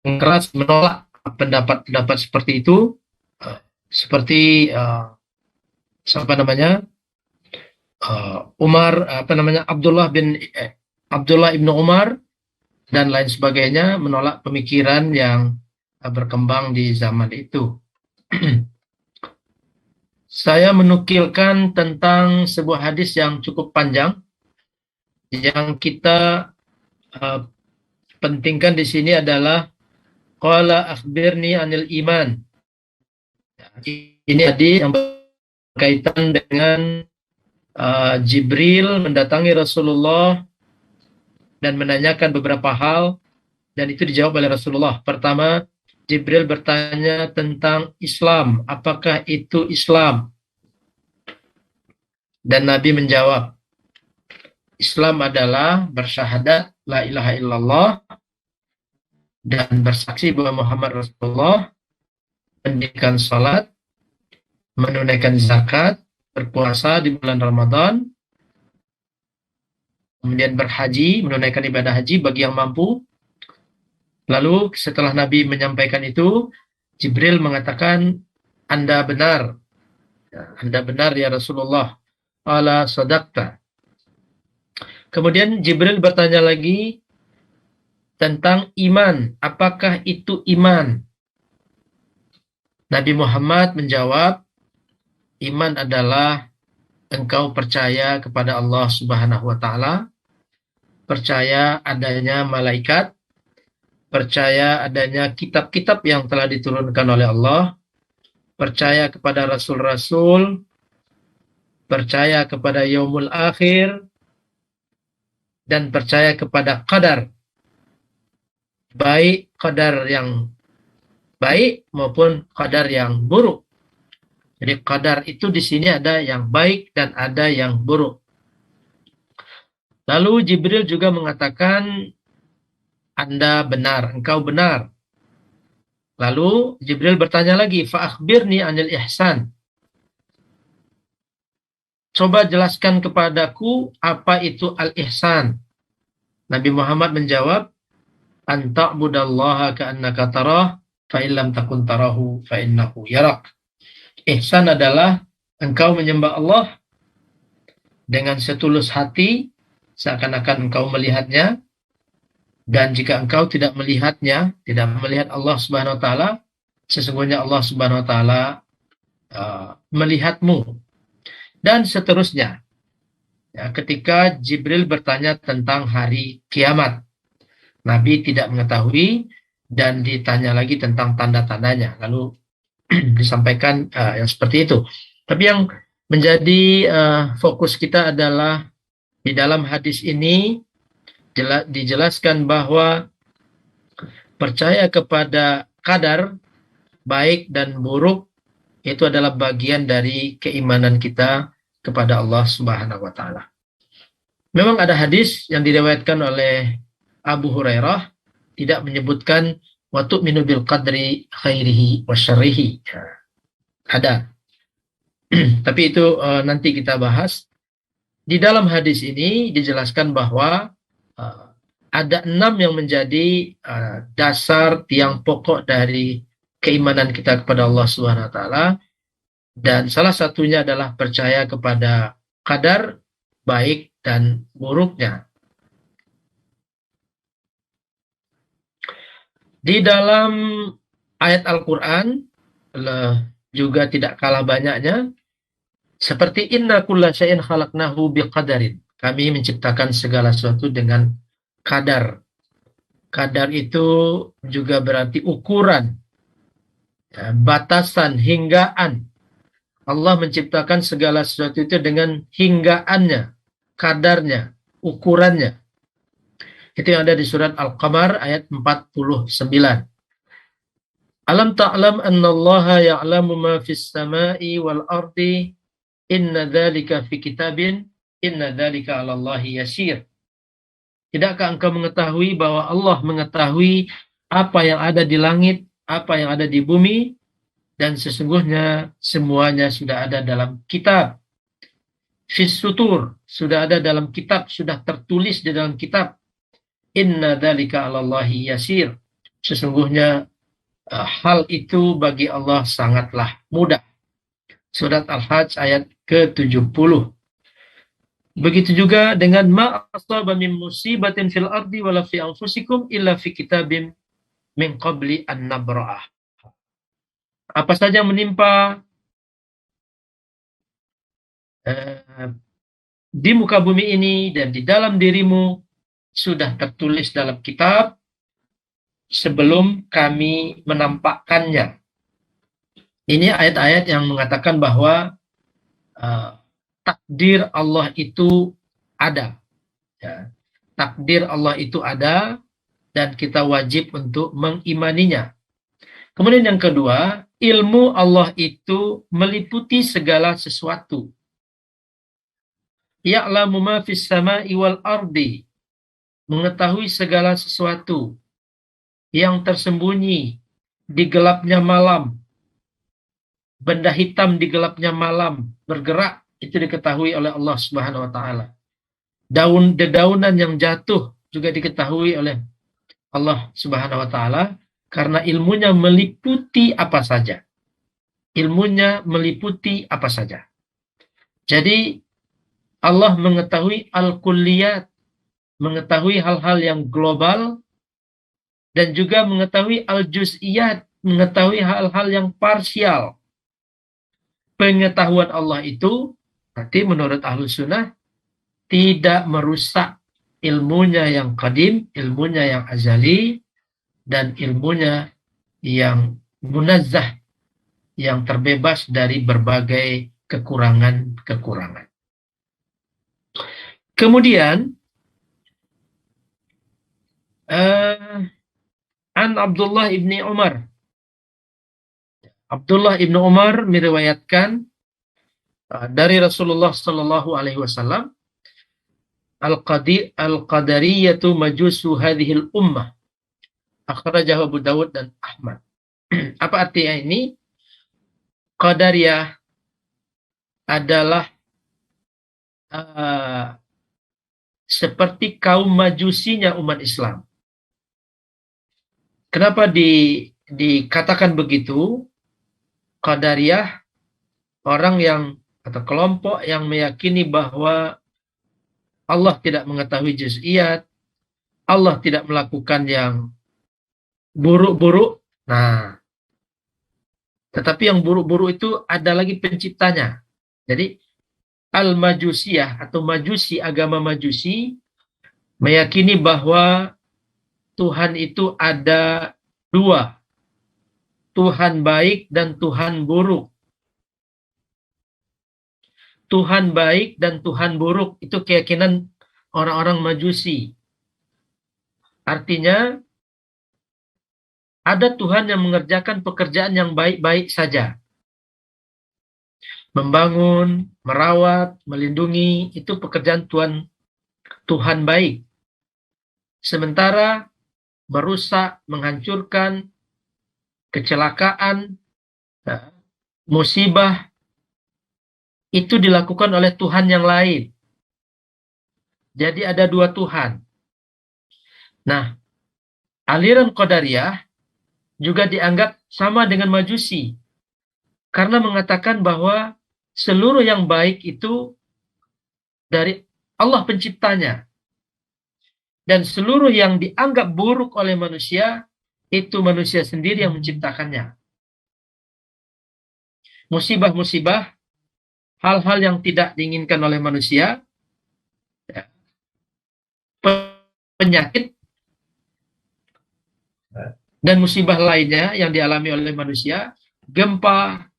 keras menolak pendapat-pendapat seperti itu, seperti Abdullah ibnu Umar dan lain sebagainya, menolak pemikiran yang berkembang di zaman itu. Saya menukilkan tentang sebuah hadis yang cukup panjang yang kita pentingkan di sini adalah qala akhbirni anil iman. Ini hadis yang berkaitan dengan Jibril mendatangi Rasulullah dan menanyakan beberapa hal, dan itu dijawab oleh Rasulullah. Pertama, Jibril bertanya tentang Islam, apakah itu Islam? Dan Nabi menjawab, Islam adalah bersyahadat la ilaha illallah dan bersaksi bahwa Muhammad Rasulullah, mendirikan salat, menunaikan zakat, berpuasa di bulan Ramadan, kemudian berhaji, menunaikan ibadah haji bagi yang mampu. Lalu setelah Nabi menyampaikan itu, Jibril mengatakan, Anda benar. Anda benar ya Rasulullah. Ala sadaqta. Kemudian Jibril bertanya lagi tentang iman. Apakah itu iman? Nabi Muhammad menjawab, iman adalah engkau percaya kepada Allah Subhanahu wa taala, percaya adanya malaikat, percaya adanya kitab-kitab yang telah diturunkan oleh Allah, percaya kepada rasul-rasul, percaya kepada yaumul akhir, dan percaya kepada qadar, baik qadar yang baik maupun qadar yang buruk. Jadi qadar itu di sini ada yang baik dan ada yang buruk. Lalu Jibril juga mengatakan, Anda benar, engkau benar. Lalu Jibril bertanya lagi, fa'akhbirni anil ihsan. Coba jelaskan kepadaku apa itu al-ihsan. Nabi Muhammad menjawab, an ta'budallaha ka'annaka tarah, fa illam takun tarahu fa innahu yarak. Ihsan adalah engkau menyembah Allah dengan setulus hati, seakan-akan engkau melihatnya, dan jika engkau tidak melihatnya, tidak melihat Allah Subhanahu wa taala, sesungguhnya Allah Subhanahu wa taala melihatmu. Dan seterusnya. Ya, ketika Jibril bertanya tentang hari kiamat, Nabi tidak mengetahui dan ditanya lagi tentang tanda-tandanya. Lalu disampaikan yang seperti itu. Tapi yang menjadi fokus kita adalah di dalam hadis ini dijelaskan bahwa percaya kepada qadar baik dan buruk itu adalah bagian dari keimanan kita kepada Allah Subhanahu wa taala. Memang ada hadis yang diriwayatkan oleh Abu Hurairah tidak menyebutkan wa tu'minu bil qadri khairihi wa syarrihi. Ada. Tapi itu nanti kita bahas. Di dalam hadis ini dijelaskan bahwa ada 6 yang menjadi dasar tiang pokok dari keimanan kita kepada Allah Subhanahu wa taala. Dan salah satunya adalah percaya kepada qadar baik dan buruknya. Di dalam ayat Al-Quran juga tidak kalah banyaknya, seperti inna kulla syai'in khalaqnahu biqadarin. Kami menciptakan segala sesuatu dengan kadar. Kadar itu juga berarti ukuran, batasan, hinggaan. Allah menciptakan segala sesuatu itu dengan hinggaannya, kadarnya, ukurannya. Itu yang ada di surat Al-Qamar ayat 49. Alam ta'lam anna Allah ya'lamu ma fis sama'i wal ardi, inna dzalika fi kitabin, inna dzalika 'ala Allahi yasir. Tidakkah engkau mengetahui bahwa Allah mengetahui apa yang ada di langit, apa yang ada di bumi, dan sesungguhnya semuanya sudah ada dalam kitab. Fis sutur, sudah ada dalam kitab, sudah tertulis di dalam kitab. Inna dzalika 'ala Allahi yasir. Sesungguhnya hal itu bagi Allah sangatlah mudah. Surat Al-Hajj ayat ke-70. Begitu juga dengan ma asaba min musibatin fil ardi wala fi anfusikum illa fi kitabim min qabli an nabra'ah. Apa saja yang menimpa di muka bumi ini dan di dalam dirimu sudah tertulis dalam kitab sebelum kami menampakkannya. Ini ayat-ayat yang mengatakan bahwa takdir Allah itu ada. Ya. Takdir Allah itu ada dan kita wajib untuk mengimaninya. Kemudian yang kedua, ilmu Allah itu meliputi segala sesuatu. Ya'lamu ma fis sama'i wal ardi. Mengetahui segala sesuatu. yang tersembunyi di gelapnya malam, benda hitam di gelapnya malam bergerak, itu diketahui oleh Allah Subhanahu wa taala. Dedaunan yang jatuh juga diketahui oleh Allah Subhanahu wa taala karena ilmunya meliputi apa saja. Ilmunya meliputi apa saja. Jadi Allah mengetahui al-kulliyat, mengetahui hal-hal yang global, dan juga mengetahui al-juz'iyat, mengetahui hal-hal yang parsial. Pengetahuan Allah itu, berarti menurut Ahlus Sunnah, tidak merusak ilmunya yang qadim, ilmunya yang azali, dan ilmunya yang munazzah, yang terbebas dari berbagai kekurangan-kekurangan. Kemudian, an Abdullah ibni Umar. Abdullah ibnu Umar meriwayatkan dari Rasulullah Sallallahu Alaihi Wasallam, al-qadariyatu majusu hadhil ummah. Akhrajahu Abu Dawud dan Ahmad. Apa artinya ini? Qadariyah adalah seperti kaum majusinya umat Islam. Kenapa dikatakan begitu? Qadariyah, orang yang atau kelompok yang meyakini bahwa Allah tidak mengetahui juz'iyat, Allah tidak melakukan yang buruk-buruk. Nah, tetapi yang buruk-buruk itu ada lagi penciptanya. Jadi al-majusiyah atau majusi, agama majusi meyakini bahwa Tuhan itu ada dua, Tuhan baik dan Tuhan buruk. Tuhan baik dan Tuhan buruk itu keyakinan orang-orang majusi. Artinya ada Tuhan yang mengerjakan pekerjaan yang baik-baik saja. Membangun, merawat, melindungi, itu pekerjaan Tuhan baik. Sementara merusak, menghancurkan, kecelakaan, musibah, itu dilakukan oleh Tuhan yang lain. Jadi ada dua Tuhan. Nah, aliran Qadariyah juga dianggap sama dengan Majusi. Karena mengatakan bahwa seluruh yang baik itu dari Allah penciptanya. Dan seluruh yang dianggap buruk oleh manusia, itu manusia sendiri yang menciptakannya. Musibah-musibah, hal-hal yang tidak diinginkan oleh manusia, penyakit, dan musibah lainnya yang dialami oleh manusia, gempa,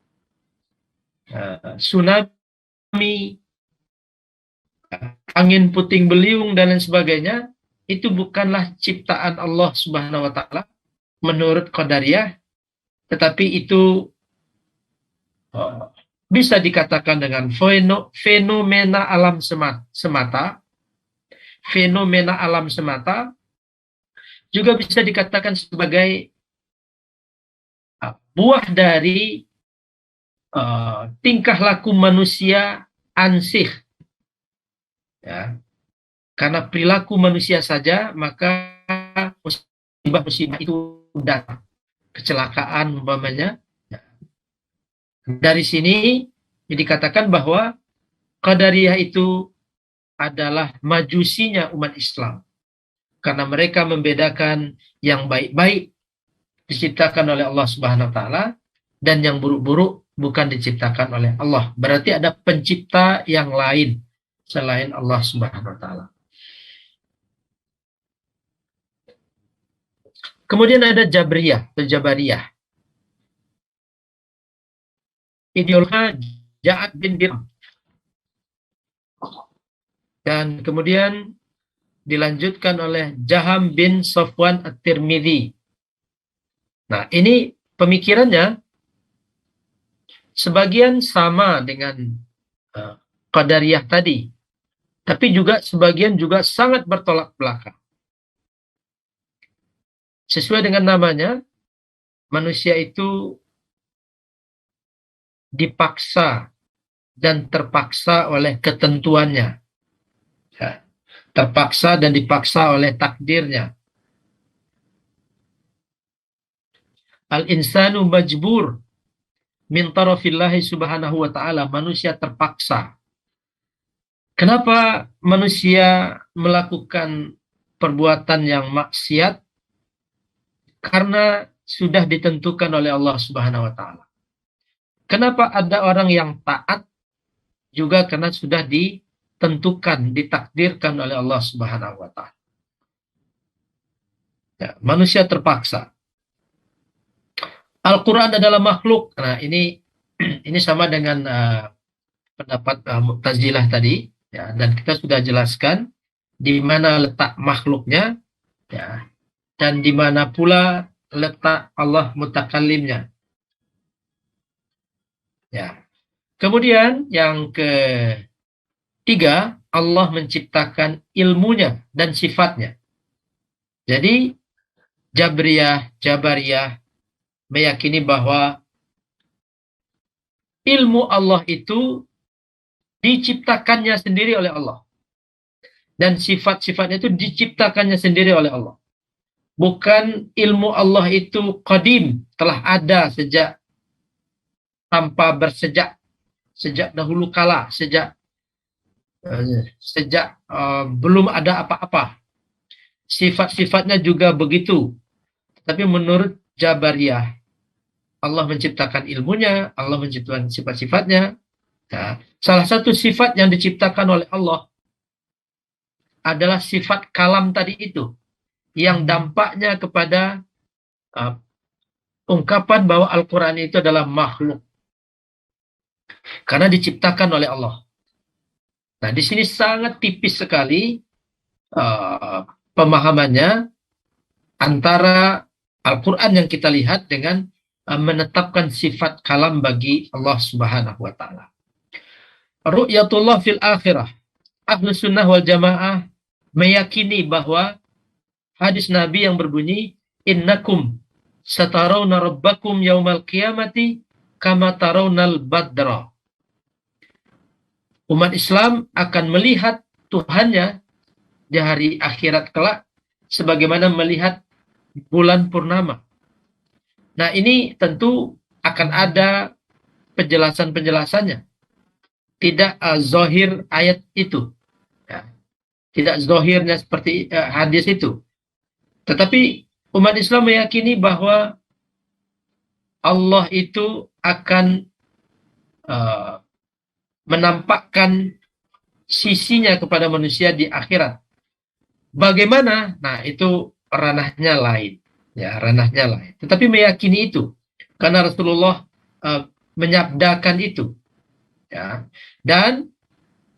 tsunami, angin puting beliung, dan lain sebagainya, itu bukanlah ciptaan Allah Subhanahu wa Ta'ala menurut Qadariyah, tetapi itu bisa dikatakan dengan fenomena alam semata. Fenomena alam semata juga bisa dikatakan sebagai buah dari tingkah laku manusia ansih. Ya. Karena perilaku manusia saja, maka musibah-musibah itu datang. Kecelakaan umpamanya. Dari sini dikatakan bahwa Qadariyah itu adalah majusinya umat Islam. Karena mereka membedakan yang baik-baik diciptakan oleh Allah Subhanahu wa Ta'ala dan yang buruk-buruk bukan diciptakan oleh Allah. Berarti ada pencipta yang lain selain Allah Subhanahu wa Ta'ala. Kemudian ada Jabriyah atau Jabariyah. Ideologi Ja'ad bin Dirham. Dan kemudian dilanjutkan oleh Jaham bin Safwan At-Tirmidzi. Nah, ini pemikirannya sebagian sama dengan Qadariyah tadi, tapi juga sebagian juga sangat bertolak belakang. Sesuai dengan namanya, manusia itu dipaksa dan terpaksa oleh ketentuannya. Ya. Terpaksa dan dipaksa oleh takdirnya. Al-insanu majbur min tarafillahi subhanahu wa ta'ala. Manusia terpaksa. Kenapa manusia melakukan perbuatan yang maksiat? Karena sudah ditentukan oleh Allah Subhanahu wa taala. Kenapa ada orang yang taat? Juga karena sudah ditentukan, ditakdirkan oleh Allah Subhanahu wa taala. Ya, manusia terpaksa. Al-Qur'an adalah makhluk. Nah, ini ini sama dengan pendapat Mu'tazilah tadi, ya, dan kita sudah jelaskan di mana letak makhluknya, ya, dan di mana pula letak Allah mutakallimnya. Ya. Kemudian yang ketiga, Allah menciptakan ilmunya dan sifatnya. Jadi Jabariyah meyakini bahwa ilmu Allah itu diciptakannya sendiri oleh Allah. Dan sifat-sifatnya itu diciptakannya sendiri oleh Allah. Bukan ilmu Allah itu qadim, telah ada sejak tanpa bersejak, sejak dahulu kala, sejak belum ada apa-apa. Sifat-sifatnya juga begitu. Tapi menurut Jabariyah, Allah menciptakan ilmunya, Allah menciptakan sifat-sifatnya. Nah, salah satu sifat yang diciptakan oleh Allah adalah sifat kalam tadi itu, yang dampaknya kepada uh, ungkapan bahwa Al-Quran itu adalah makhluk, karena diciptakan oleh Allah. Nah, di sini sangat tipis sekali uh, pemahamannya antara Al-Quran yang kita lihat dengan menetapkan sifat kalam bagi Allah Subhanahu wa Ta'ala. Ru'yatullah fil akhirah. Ahlus sunnah wal jamaah meyakini bahwa hadis Nabi yang berbunyi, innakum satarawna rabbakum yaumal qiyamati kama tarawnal badra. Umat Islam akan melihat Tuhannya di hari akhirat kelak sebagaimana melihat bulan purnama. Nah, ini tentu akan ada penjelasan-penjelasannya. Tidak zahir ayat itu. Ya. Tidak zahirnya seperti hadis itu. Tetapi umat Islam meyakini bahwa Allah itu akan uh, menampakkan sisinya kepada manusia di akhirat. Bagaimana? Nah, itu ranahnya lain. Ya, ranahnya lain. Tetapi meyakini itu. Karena Rasulullah menyabdakan itu. Ya. Dan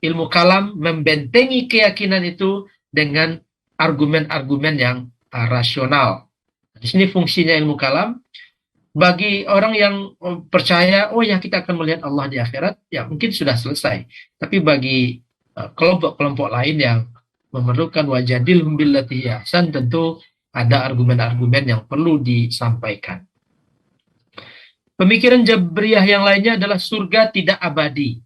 ilmu kalam membentengi keyakinan itu dengan argumen-argumen yang rasional. Di sini fungsinya ilmu kalam. Bagi orang yang percaya, oh ya kita akan melihat Allah di akhirat, ya mungkin sudah selesai. Tapi bagi kelompok-kelompok lain yang memerlukan wajadilhum billati ahsan, tentu ada argumen-argumen yang perlu disampaikan. Pemikiran Jabriyah yang lainnya adalah surga tidak abadi.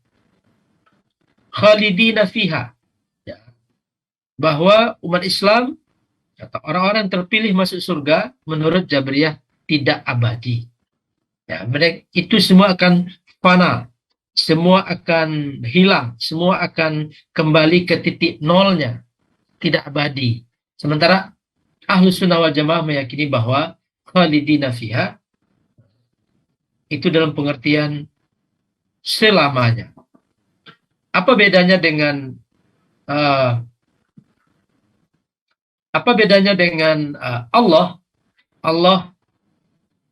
Khalidina fiha. Ya. Bahwa umat Islam atau orang-orang terpilih masuk surga menurut Jabriyah tidak abadi. Ya, mereka itu semua akan fana, semua akan hilang, semua akan kembali ke titik nolnya, tidak abadi. Sementara Ahlus Sunnah wal Jamaah meyakini bahwa khalidina fiha itu dalam pengertian selamanya. Apa bedanya dengan uh, Allah? Allah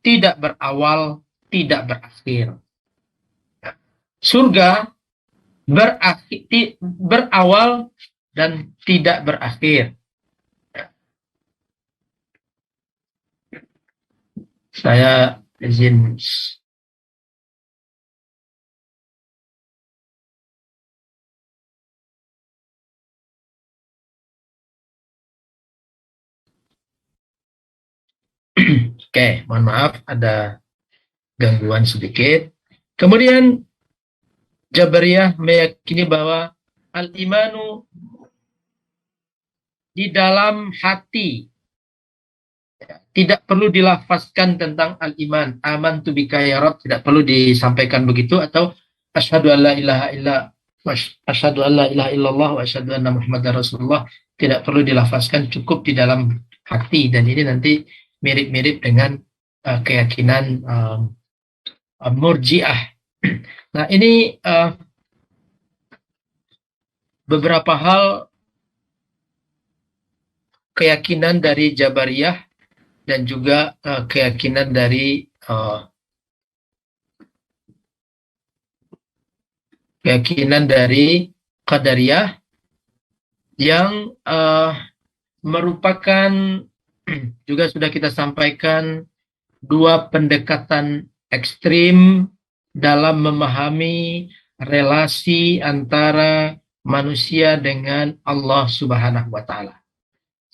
tidak berawal, tidak berakhir. Surga berawal dan tidak berakhir. Saya izin. Oke, mohon maaf ada gangguan sedikit. Kemudian Jabariyah meyakini bahwa al-imanu di dalam hati, tidak perlu dilafazkan tentang al-iman. Aman tu bika ya Rabb, tidak perlu disampaikan begitu, atau asyhadu an la ilaha illa asyhadu an la ilaha illallah wa asyhadu anna muhammadar rasulullah, tidak perlu dilafazkan, cukup di dalam hati. Dan ini nanti mirip-mirip dengan keyakinan Murji'ah. Nah, ini beberapa hal keyakinan dari Jabariyah dan juga keyakinan dari Qadariyah yang merupakan juga sudah kita sampaikan dua pendekatan ekstrim dalam memahami relasi antara manusia dengan Allah Subhanahu wa Ta'ala.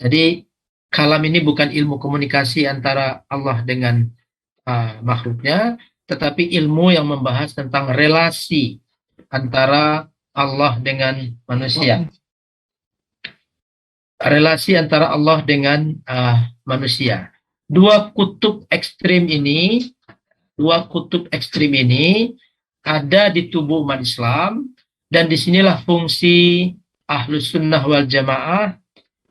Jadi kalam ini bukan ilmu komunikasi antara Allah dengan makhluknya, tetapi ilmu yang membahas tentang relasi antara Allah dengan manusia. Relasi antara Allah dengan manusia. Dua kutub ekstrim ini ada di tubuh umat Islam, dan disinilah fungsi Ahlus Sunnah wal Jamaah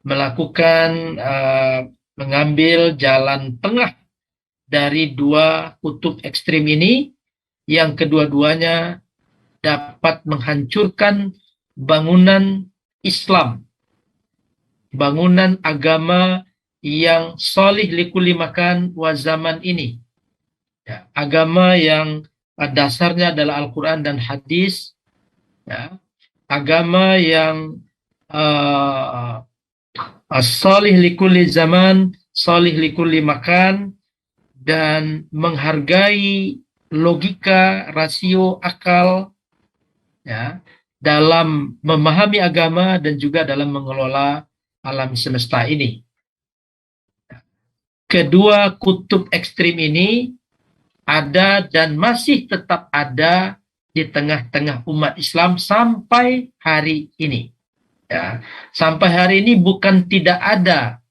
melakukan mengambil jalan tengah dari dua kutub ekstrim ini, yang kedua-duanya dapat menghancurkan bangunan Islam, bangunan agama yang solih likulli makan wa zaman ini. Ya, agama yang dasarnya adalah Al-Quran dan hadis, ya, agama yang solih likulli zaman, solih likulli makan, dan menghargai logika, rasio, akal, ya, dalam memahami agama dan juga dalam mengelola alam semesta ini. Kedua kutub ekstrim ini ada dan masih tetap ada di tengah-tengah umat Islam sampai hari ini. Ya, sampai hari ini bukan tidak ada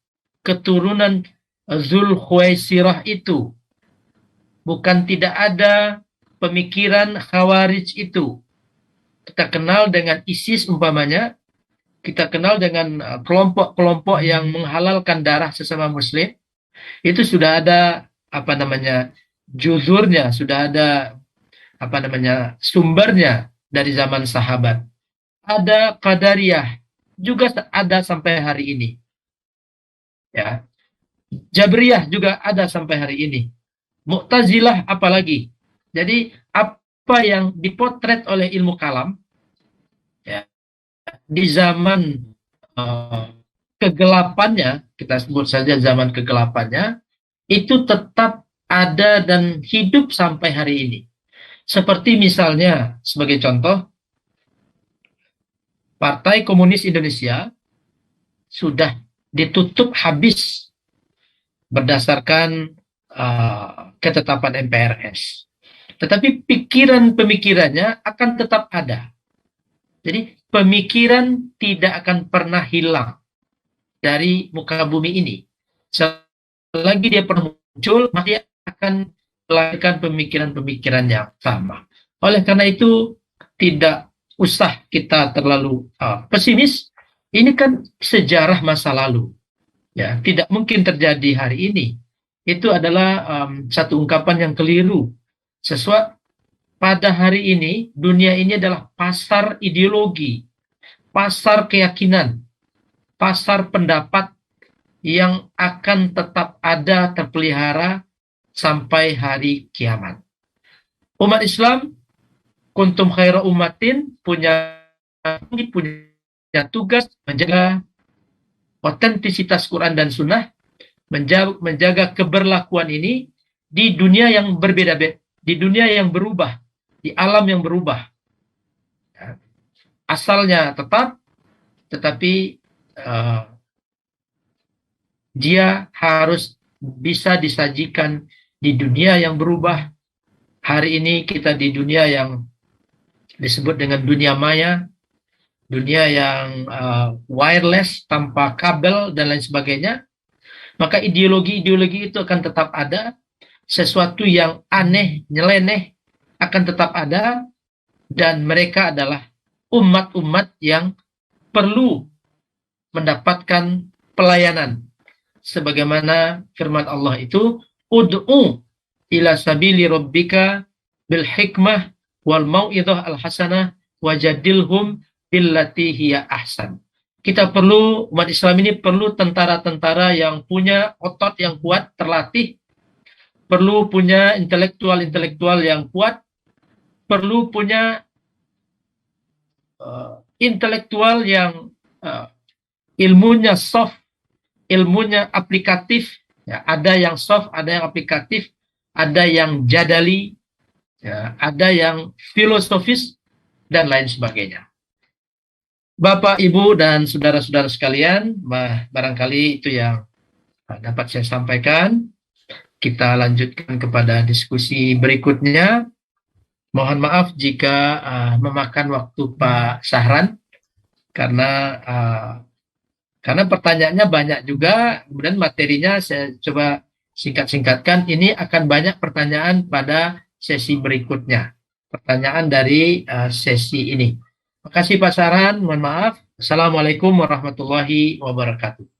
keturunan Zulkhuwaisirah itu, bukan tidak ada pemikiran Khawarij itu. Kita kenal dengan ISIS umpamanya, kita kenal dengan kelompok-kelompok yang menghalalkan darah sesama muslim. Itu sudah ada juzurnya, sudah ada sumbernya dari zaman sahabat. Ada Qadariyah juga ada sampai hari ini. Ya. Jabriyah juga ada sampai hari ini. Mu'tazilah apalagi. Jadi apa yang dipotret oleh ilmu kalam, ya, di zaman kegelapannya, kita sebut saja zaman kegelapannya, itu tetap ada dan hidup sampai hari ini. Seperti misalnya, sebagai contoh, Partai Komunis Indonesia sudah ditutup habis berdasarkan ketetapan MPRS. Tetapi pikiran-pemikirannya akan tetap ada. Jadi pemikiran tidak akan pernah hilang dari muka bumi ini. Selagi dia pernah muncul, maka dia akan melahirkan pemikiran-pemikiran yang sama. Oleh karena itu, tidak usah kita terlalu pesimis. Ini kan sejarah masa lalu. Ya, tidak mungkin terjadi hari ini. Itu adalah satu ungkapan yang keliru. Pada hari ini, dunia ini adalah pasar ideologi, pasar keyakinan, pasar pendapat yang akan tetap ada, terpelihara sampai hari kiamat. Umat Islam, kuntum khaira ummatin, punya tugas menjaga otentisitas Quran dan Sunnah, menjaga keberlakuan ini di dunia yang berbeda-beda, di dunia yang berubah, di alam yang berubah. Asalnya tetap, tetapi dia harus bisa disajikan di dunia yang berubah. Hari ini kita di dunia yang disebut dengan dunia maya, dunia yang wireless, tanpa kabel dan lain sebagainya. Maka ideologi-ideologi itu akan tetap ada, sesuatu yang aneh, nyeleneh akan tetap ada, dan mereka adalah umat-umat yang perlu mendapatkan pelayanan. Sebagaimana firman Allah itu, ud'u ila sabili rabbika bil hikmah wal mau'idhah al hasanah wajadilhum billati hiya ahsan. Kita perlu, umat Islam ini perlu tentara-tentara yang punya otot yang kuat, terlatih, perlu punya intelektual-intelektual yang kuat, perlu punya intelektual yang ilmunya soft, ilmunya aplikatif. Ya, ada yang soft, ada yang aplikatif, ada yang jadali, ya, ada yang filosofis, dan lain sebagainya. Bapak, Ibu, dan saudara-saudara sekalian, barangkali itu yang dapat saya sampaikan. Kita lanjutkan kepada diskusi berikutnya. Mohon maaf jika memakan waktu Pak Sahran, karena pertanyaannya banyak juga, kemudian materinya saya coba singkat-singkatkan. Ini akan banyak pertanyaan pada sesi berikutnya, pertanyaan dari sesi ini. Terima kasih Pak Sahran, mohon maaf. Assalamualaikum warahmatullahi wabarakatuh.